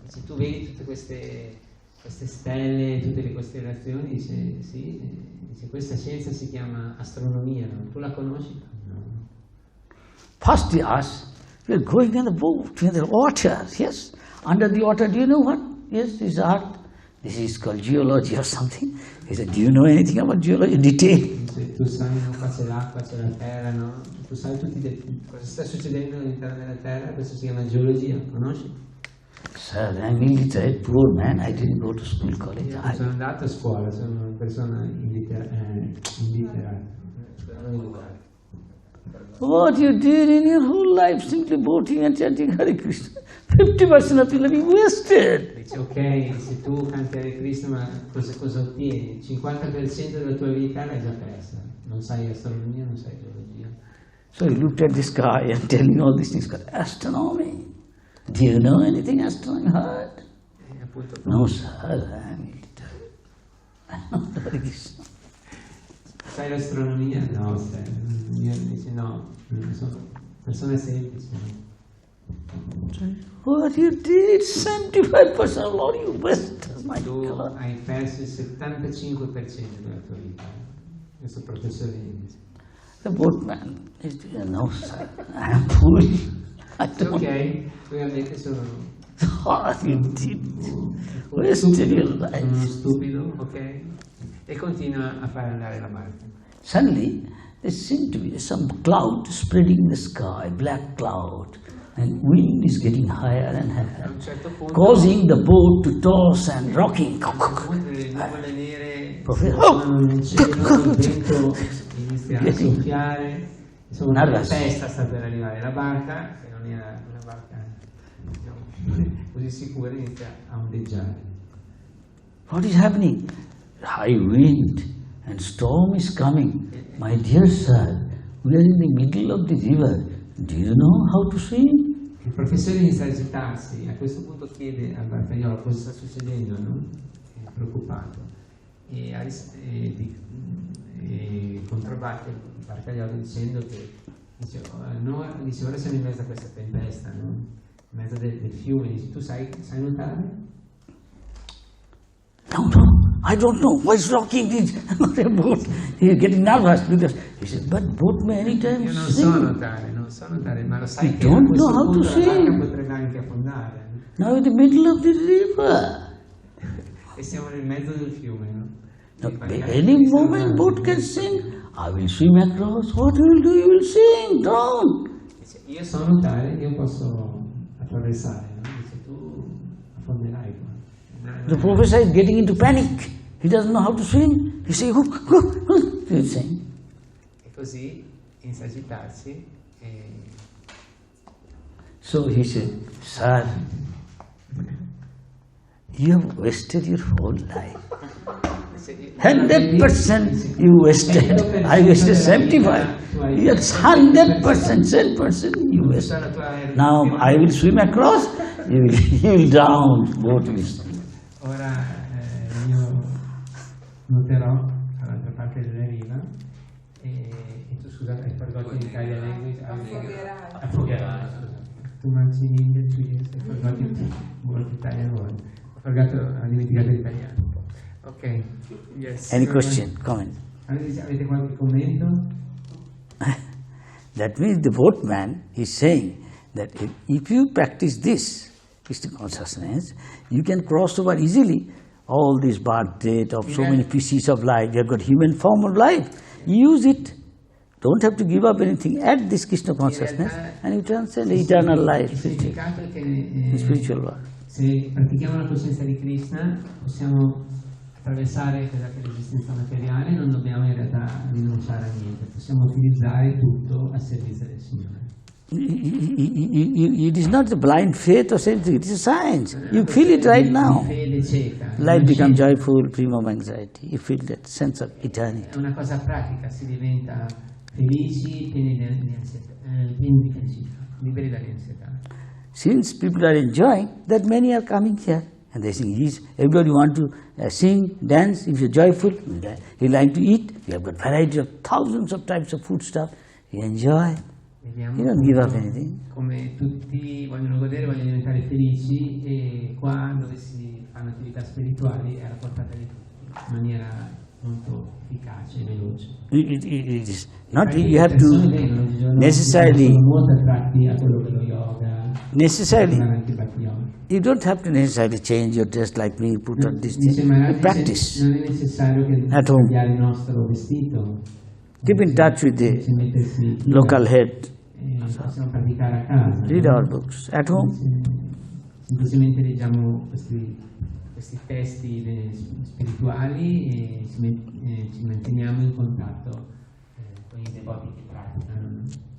Se tu vedi tutte queste stelle, tutte le costellazioni, dice sì, dice, questa scienza si chiama astronomia, no? Tu la conosci? No. First he asks, we are going in the boat, in the water, yes. Under the water, do you know what? Yes, this is earth. This is called geology or something. He said, do you know anything about geology in detail? Dice, tu sai, no? Qua c'è l'acqua, c'è la terra, no? Tu sai cosa sta succedendo all'interno della terra, questo si chiama geologia, conosci? Sir, I'm illiterate, poor man, I didn't go to school, college. Io sono andato a scuola, sono una persona illiterata. What you did in your whole life, simply boating and chanting Hare Krishna, 50% of your living wasted. Dice, ok, se tu canti Hare Krishna, ma cosa ottieni? Il 50% della tua vita l'hai già persa. Non sai astronomia, non sai geologia. So he looked at the sky and telling all these things called astronomy. Do you know anything astronomy? Heard? No, sir, I'm illiterate. I don't know Hare Krishna. Sai l'astronomia? No, io dice no, sono persone semplici. What you did, 75% of all you wasted, my Tu God. hai perso il 75% della tua vita. Questo professore dice. The boatman, no, sir, I am foolish. I don't Ok, ovviamente sono What you did, wasted your uno life. stupido, ok? E continua a fare andare la barca. Suddenly, there seemed to be some cloud spreading in the sky, black cloud, and wind is getting higher and A higher, un certo punto, causing the boat to toss and rocking. le nuvole nere Professor, sono nel cielo, il vento inizia a soffiare, insomma la Nervous. testa sta per arrivare la barca, che non era una barca diciamo, così sicura, inizia a ondeggiare. What is happening? High wind and storm is coming. My dear sir, we are in the middle of the river. Do you know how to swim? Il professore inizia a agitarsi, a questo punto chiede al barcaiolo cosa sta succedendo, no? È preoccupato. E controbatte il barcaiolo dicendo che dice, dice, ora siamo in mezzo a questa tempesta, no? In mezzo del fiume, dice, tu sai nuotare? No, I don't know. Why is rocking this boat? He is getting nervous because he said, but boat may anytime Io non sink. so nuotare, ma lo sai You che a don't questo know how to punto la barca swim. potrebbe anche affondare. Now in the middle of the river. E siamo nel mezzo del fiume, no? Now, E parliamo any di moment questo- boat can sink. I will swim across. What you will do? You will sink, drown. Dice, io so nuotare, io posso attraversare, no? Dice, tu affonderai qua. The professor is getting into panic. He doesn't know how to swim. He says, he is saying. E così inizia a agitarsi e So he said, sir, you have wasted your whole life. dice, 100% you wasted. I wasted 75. Yes, 100%, 10% you wasted. Now I will swim across, you will drown, both will sink. Ora io nuoterò dall'altra parte della riva e tu scusate, hai perdotto in Italia language, affogherai. too much in India 2 years. I forgot it. More Italian word. I forgot ho dimenticato l'italiano. Ok. Yes. Any question, comment? Avete qualche commento? That means the boatman is saying that if you practice this Krishna consciousness, you can cross over easily all this birth, death of so many pieces of life. You have got human form of life. Use it. Don't have to give up anything. Add this Krishna consciousness and you transcend eternal life, spiritual world. Se pratichiamo la coscienza di Krishna, possiamo attraversare quella che è l'esistenza materiale, non dobbiamo in realtà rinunciare a niente, possiamo utilizzare tutto a servizio del Signore. It is not a blind faith or something, it is a science. You feel it right now. Life becomes joyful, free from anxiety. You feel that sense of eternity. È una cosa pratica, si diventa felici, pieni di felicità, liberi dall'ansietà. Since people are enjoying, that many are coming here. And they sing, everybody want to sing, dance, if you're joyful, you like to eat, you have got variety of thousands of types of food stuff, you enjoy. Vediamo You don't give up anything. Come tutti vogliono godere, vogliono diventare felici e qua dove si fanno attività spirituali è alla portata di tutti, in maniera molto efficace e veloce. It is not, you have to necessarily, you don't have to necessarily change your dress like me, put on this thing. You practice at home. Keep in touch with the local head. Read our books at home. Semplicemente leggiamo questi testi spirituali e ci manteniamo in contatto con i devoti che praticano,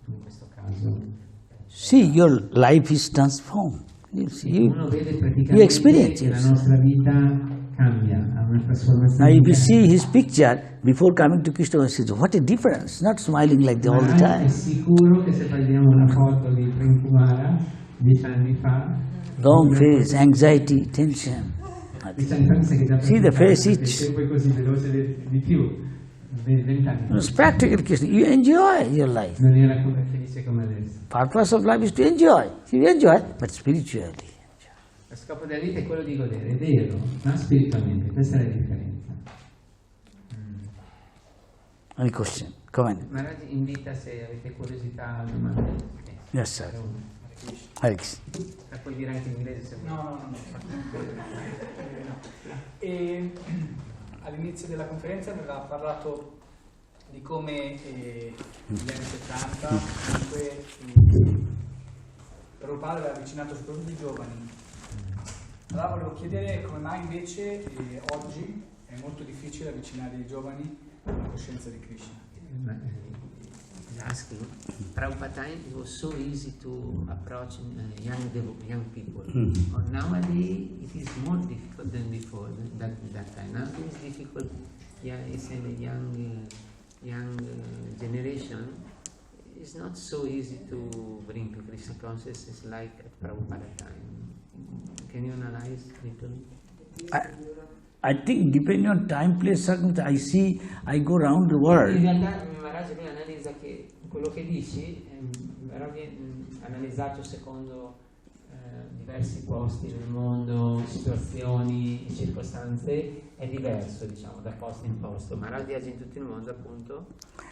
in questo caso. See, your life is transformed. Uno vede you experience praticamente che it. la nostra vita cambia, ha una Now, trasformazione. if you see his picture before coming to Krishna consciousness, what a difference! Not smiling like all the È time. sicuro che se prendiamo una foto di Prem Kumara 10 anni fa, Long face, anxiety, tension. 10 anni fa mi sa che già See the face itch. e poi così veloce di più, 20 anni fa. It's practical Krishna. You enjoy your life. Non era come felice come adesso. Purpose of life is to enjoy. You enjoy, but spiritually. Lo scopo della vita è quello di godere, è vero, ma spiritualmente, questa è la differenza. Any question? Comment? Maharaj invita se avete curiosità o domande. Yes, sir. Alex. Puoi dire anche in inglese se vuoi. No. E all'inizio della conferenza aveva parlato di come negli anni 70 comunque Prabhupada aveva avvicinato soprattutto i giovani. Allora volevo chiedere come mai invece oggi è molto difficile avvicinare i giovani alla coscienza di Krishna. Asking, Prabhupada time it was so easy to approach young people. Or nowadays it is more difficult than before. That time now it is difficult. Yeah, it's in the young generation. It's not so easy to bring to Krishna consciousness like at Prabhupada time. Can you analyze a little? I think depending on time, place, circumstance, I go around the world. In realtà Maharaj lui analizza che quello che dici però viene analizzato secondo diversi posti nel mondo, situazioni, circostanze, è diverso diciamo da posto in posto. Maharaj viaggia in tutto il mondo appunto.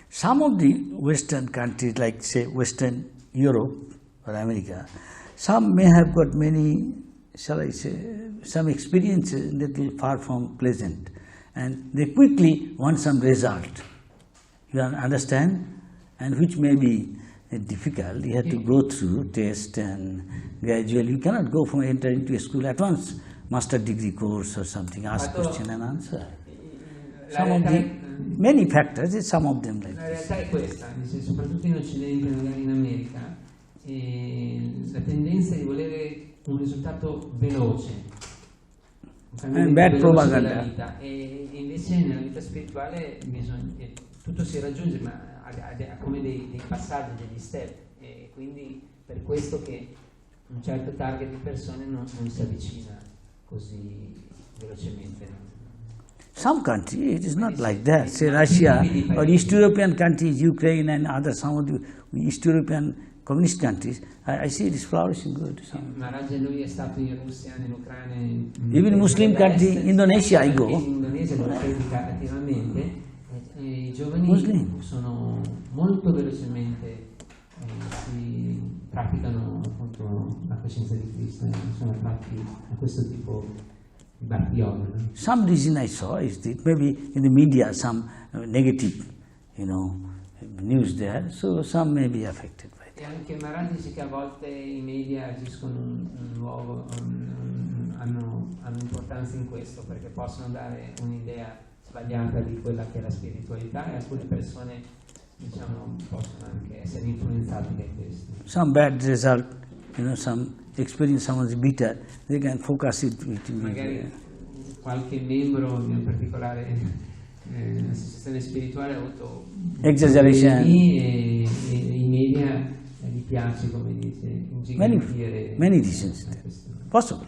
Some of the Western countries, like say Western Europe or America, some may have got many, shall I say, some experiences that are far from pleasant, and they quickly want some result. You understand? And which may be difficult. You have to go through test and gradually. You cannot go from entering to a school at once, master degree course or something, ask question and answer. Some of the many factors, some of them like La this. realtà è questa, soprattutto in Occidente, magari in America, la tendenza è di volere un risultato veloce. Bad propaganda. Vita. E invece nella vita spirituale tutto si raggiunge, ma ha come dei passaggi, degli step, e quindi per questo che un certo target di persone non si avvicina così velocemente. Some countries, it is not like that. Say Russia or East European countries, Ukraine and others, some of the East European communist countries, I see it is flourishing good. So. Maharaj lui è stato in Russia, nell'Ucraina, Even Muslim country, Indonesia I go. In Indonesia dove predica attivamente, i giovani Muslim. sono molto velocemente si praticano appunto la coscienza di Cristo, sono attratti a questo tipo di bhakti yoga. No? Some reason I saw is that maybe in the media some negative, news there, so some may be affected by E anche Maharaj dice che a volte i media agiscono un luogo, hanno importanza in questo, perché possono dare un'idea sbagliata di quella che è la spiritualità e alcune persone, diciamo, possono anche essere influenzate da questo. Some bad result, some experience someone is bitter, they can focus it with Magari qualche membro, in particolare l'associazione spirituale, ha avuto exaggeration. E i media gli piace, come dice, ingigantire. Many reasons possible.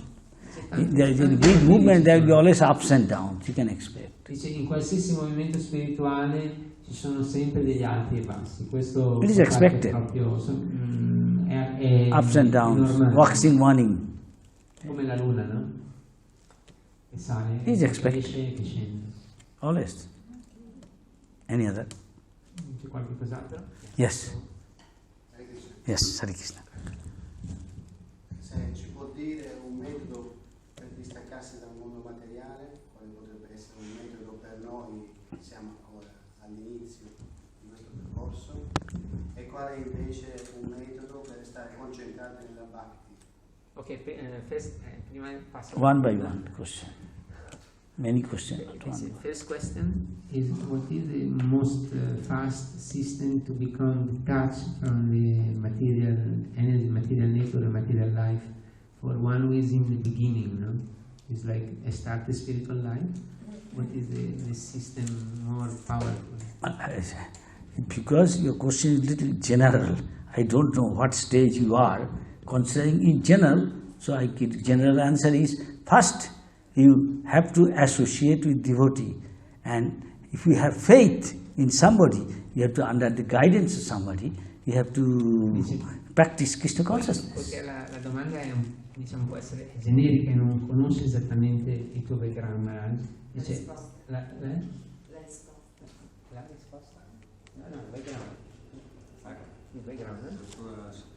There is a big movement, there will be always ups and downs, you can expect. Dice, in qualsiasi movimento spirituale ci sono sempre degli alti e bassi. Questo It is expected. Proprio, è Ups and downs, normale. waxing, waning. Come la luna, no? Che sale, It is expected. cresce e che scende. Always. Any other? C'è qualche cos'altro? Yes. Yes, Hare Krishna. Se ci può dire un metodo per distaccarsi dal mondo materiale, quale potrebbe essere un metodo per noi che siamo ancora all'inizio di questo percorso, e quale invece un metodo per stare concentrati nella bhakti? Ok, prima passo. One by one question. Many questions. Not one. The first question is, what is the most fast system to become detached from the material energy, material nature, and material life for one who is in the beginning, no? It's like a start the spiritual life. What is the system more powerful? Because your question is little general, I don't know what stage you are. Considering in general, so I give general answer is, first you have to associate with devotee, and if you have faith in somebody, you have to, under the guidance of somebody, you have to practice Krishna consciousness. Perché la domanda è, diciamo, può essere generica e non conosce esattamente il tuo background, Maharaj. Dice, la risposta? No, il background. Il background,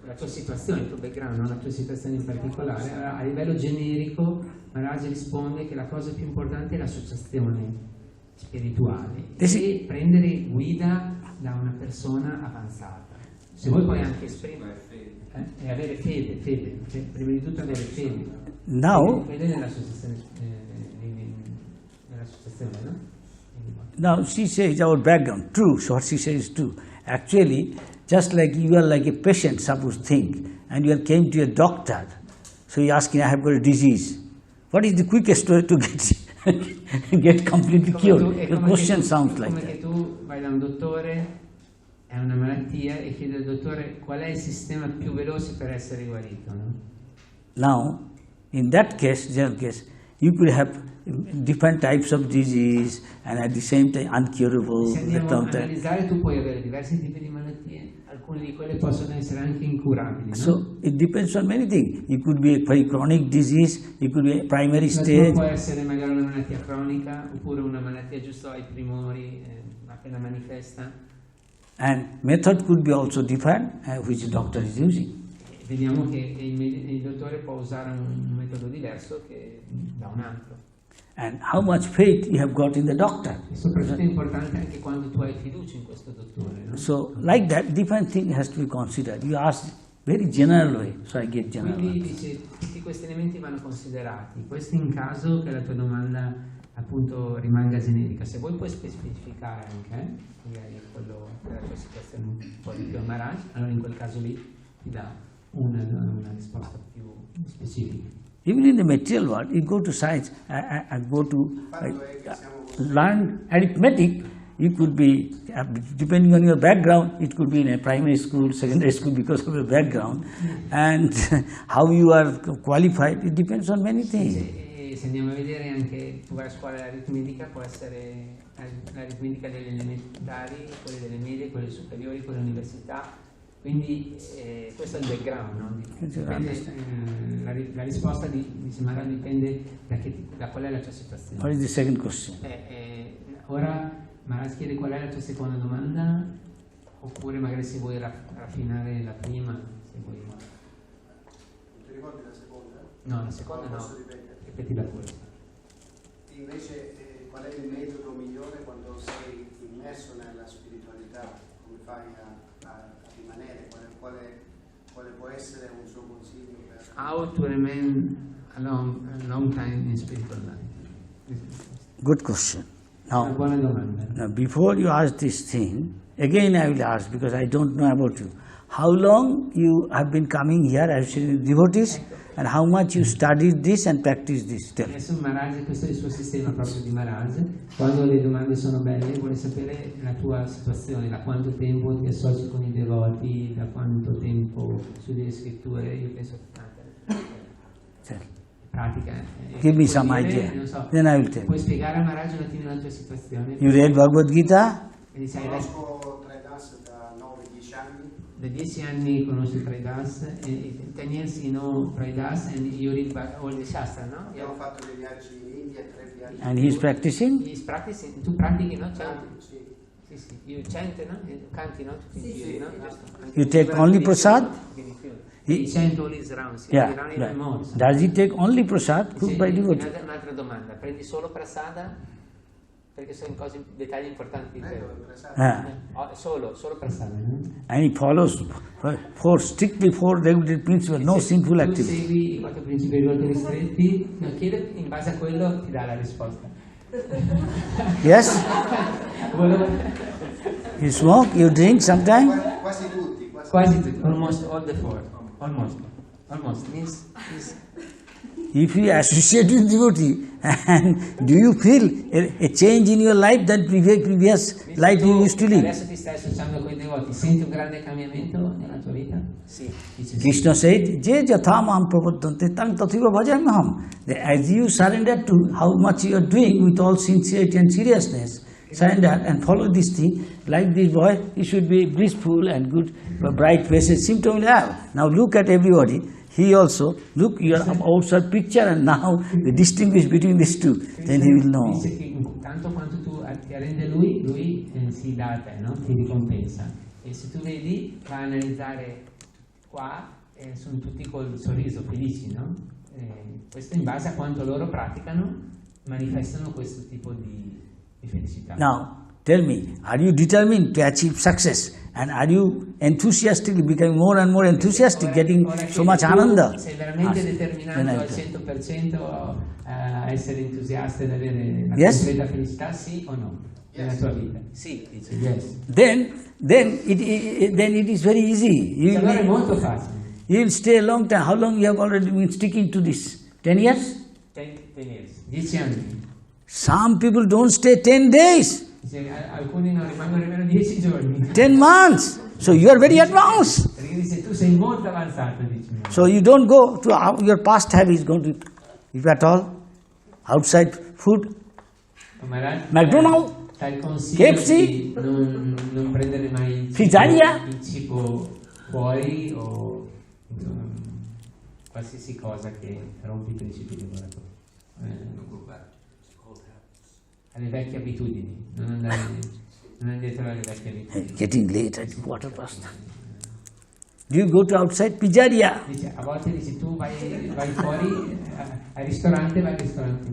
la tua situazione, il tuo background, no? La tua situazione in particolare. Allora, a livello generico, Maharaj risponde che la cosa più importante è l'associazione spirituale e prendere guida da una persona avanzata. Se vuoi puoi anche esprimere e avere fede, prima di tutto avere fede. Now, Fede nell'associazione, no? now she says our background, true, so what she says is true. Actually, just like you are like a patient, suppose think, and you came to a doctor, so you asking, I have got a disease. What is the quickest way to get completely cured? Your question sounds like come che that. tu vai da un dottore, è una malattia, e chiedi al dottore qual è il sistema più veloce per essere guarito, no? Now, in that case, general case, you could have different types of disease and at the same time uncurable. Se andiamo a analizzare, tu puoi avere diversi tipi di malattie, alcune di quelle possono essere anche incurabili, no? So it depends on many things. It could be a very chronic disease, it could be a primary La tua stage. può essere magari una malattia cronica, oppure una malattia giusto ai primori, appena manifesta. And method could be also different, which the doctor is using. Vediamo che il dottore può usare un metodo diverso che da un altro. And how much faith you have got in the doctor. E soprattutto è importante anche quando tu hai fiducia in questo dottore, no? So like that, different thing has to be considered. You ask very general way, so I get general Quindi answer. dice, tutti questi elementi vanno considerati. Questo in caso che la tua domanda appunto rimanga generica. Se vuoi puoi specificare anche, magari quello della tua situazione un po' di più a Maharaj, allora in quel caso lì ti dà una risposta più specifica. Even in the material world, you go to science, I go to learn arithmetic, you could be, depending on your background, it could be in a primary school, secondary school because of your background, and how you are qualified, it depends on many things. E se andiamo a vedere anche, tu vai a scuola l'aritmetica, può essere l'aritmetica delle elementari, quelle delle medie, quelle superiori, quelle università, Quindi questo è il background, no? La risposta dice Maharaj dipende da qual è la tua situazione. What is the second question? Ora Maharaj chiede qual è la tua seconda domanda, oppure magari se vuoi raffinare la prima, se vuoi. Ti ricordi la seconda? No, la seconda no. Posso ripetere? Ripetila pure. Invece qual è il metodo migliore quando sei immerso nella spiritualità? Come fai a rimanere? Quale può essere un suo consiglio? How to remain a long time in spiritual life? Good question. Una buona domanda. Now, before you ask this thing, again I will ask because I don't know about you. How long you have been coming here as devotees, and how much you studied this and practiced this? Tell. Adesso Maharaj, questo è il suo sistema proprio di Maharaj. Quando le domande sono belle, vuole sapere la tua situazione, da quanto tempo ti associ con i devoti, da quanto tempo studi le scritture. Io penso pratica. Give me some dire, idea. So, Then I will tell. Puoi spiegare a Maharaj un attimo la tua situazione? You read Bhagavad Gita? Conosco Tre Das da 9-10 anni. Da 10 anni conosci Tre Das, 10 years you know Tre Das, and you read all the Shastra, no? Abbiamo fatto dei viaggi in India, 3 viaggi. And he is practicing? He is practicing. Tu pratichi, no? Sì. Sì. You chant, no? Canti, no? Sì. No? You take only prasad? He chant all his rounds. Yeah. Does he take only prasad cooked by devotee? Un'altra domanda. Prendi solo prasada? Perché sono cose, dettagli importanti. Solo prasada. And he follows strictly four regulated principles, no sinful Tu activity. segui i 4 principi regolati ristretti, chiede in base a quello ti dà la risposta. Yes? You smoke, you drink sometimes? Quasi tutti. Quasi tutti, almost all the 4. Almost. Means If you associate with devotee, and do you feel a change in your life that previous life you used to live? Adesso ti stai associando con i devoti, senti un grande cambiamento nella tua vita? Sì. Krishna said, Je jatha mam prapaddante tang tathiva bhajamaham. As you surrender to how much you are doing with all sincerity and seriousness, surrender and follow this thing, like this boy, he should be blissful and good, bright faces, seem to have. Now look at everybody. He also, look, your outside picture and now the distinguish between these two, then he will know. Dice che tanto quanto tu ti arrende lui si dà a te, no? Ti ricompensa. E se tu vedi, vai a analizzare qua, sono tutti col sorriso, felici, no? Questo in base a quanto loro praticano, manifestano questo tipo di felicità. Now, tell me, are you determined to achieve success? And are you enthusiastically becoming more and more enthusiastic, getting so much ananda? Sei veramente determinato al 100% a essere entusiasta ed avere la completa felicità, sì o no? Nella tua vita? Sì, dice yes. Then it is very easy. Allora è molto facile. You will stay a long time. How long you have already been sticking to this? 10 years? 10 years. 10 anni. Some people don't stay 10 days. Alcuni non rimangono nemmeno 10 giorni. 10 months. So you are very advanced. Perché dice tu sei molto avanzato, dice. So you don't go to your past habits, go to, if at all, outside food, McDonald's, KFC, non prendere mai il cibo fuori o insomma, qualsiasi cosa che rompi i principi di laboratorio. Alle vecchie abitudini, non andare dietro alle vecchie abitudini. Getting late at quarter past. Do you go to outside pizzeria? Dice, a volte dici tu vai fuori al ristorante, vai al ristorante.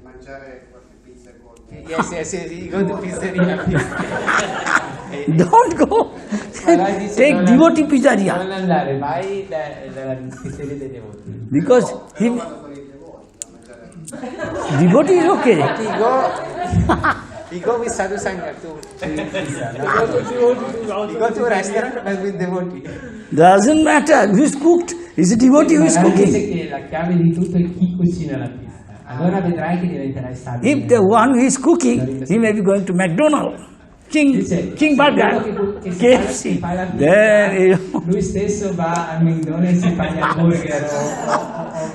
Mangiare qualche pizza con... Yes, you go to pizzeria. Don't go. Take devotee pizzeria. Non andare, vai dalla pizzeria dei devoti. Because devotee is okay. You go with Sadhu Sangha to pizza. You go to a restaurant but with devotee. Doesn't matter who is cooked. Is a devotee who is cooking. Dice che la chiave di tutto è chi cucina la pizza. Allora vedrai che diventerai sadhu. If the one who is cooking, he may be going to McDonald's, King Burger, KFC. There lui stesso va al McDonald's e fa gli hamburger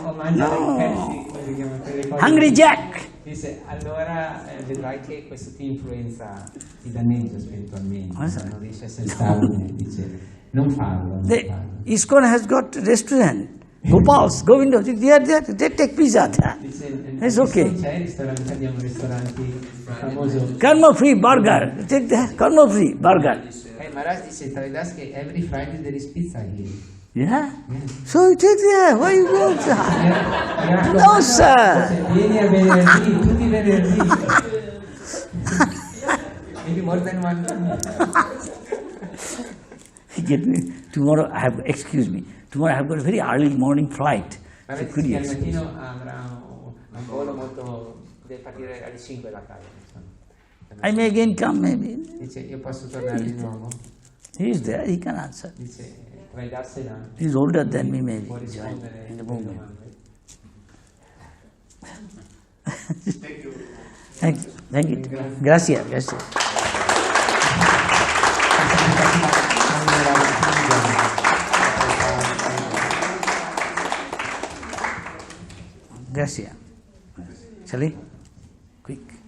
o mangia i pezzi. Hungry Jack. Dice, allora vedrai che questo ti influenza, ti danneggia spiritualmente, non riesci a essere stabile. Dice, non farlo. ISKCON has got restaurant. Gopals, Govinda, they take pizza there. It's okay. Abbiamo ristoranti famoso. Karma free burger. Take the karma free burger. Maharaj dice, Haridas, che every Friday there is pizza here. Yeah? So you take there. Why you go there? No, sir. Vieni a venerdì, tutti i venerdì. Maybe more than one. Get me. Tomorrow I have, excuse me, tomorrow I have got a very early morning flight. Ma al mattino avrà un volo molto, deve partire alle 5 da casa. I may again come, maybe. Dice, io posso tornare di nuovo? He is there, he can answer. Dice, Haridas là. He is older than me, maybe. Può rispondere In the movement. Thank you. Thank you. Gracias, gracias. Gracias. Shall we? Quick.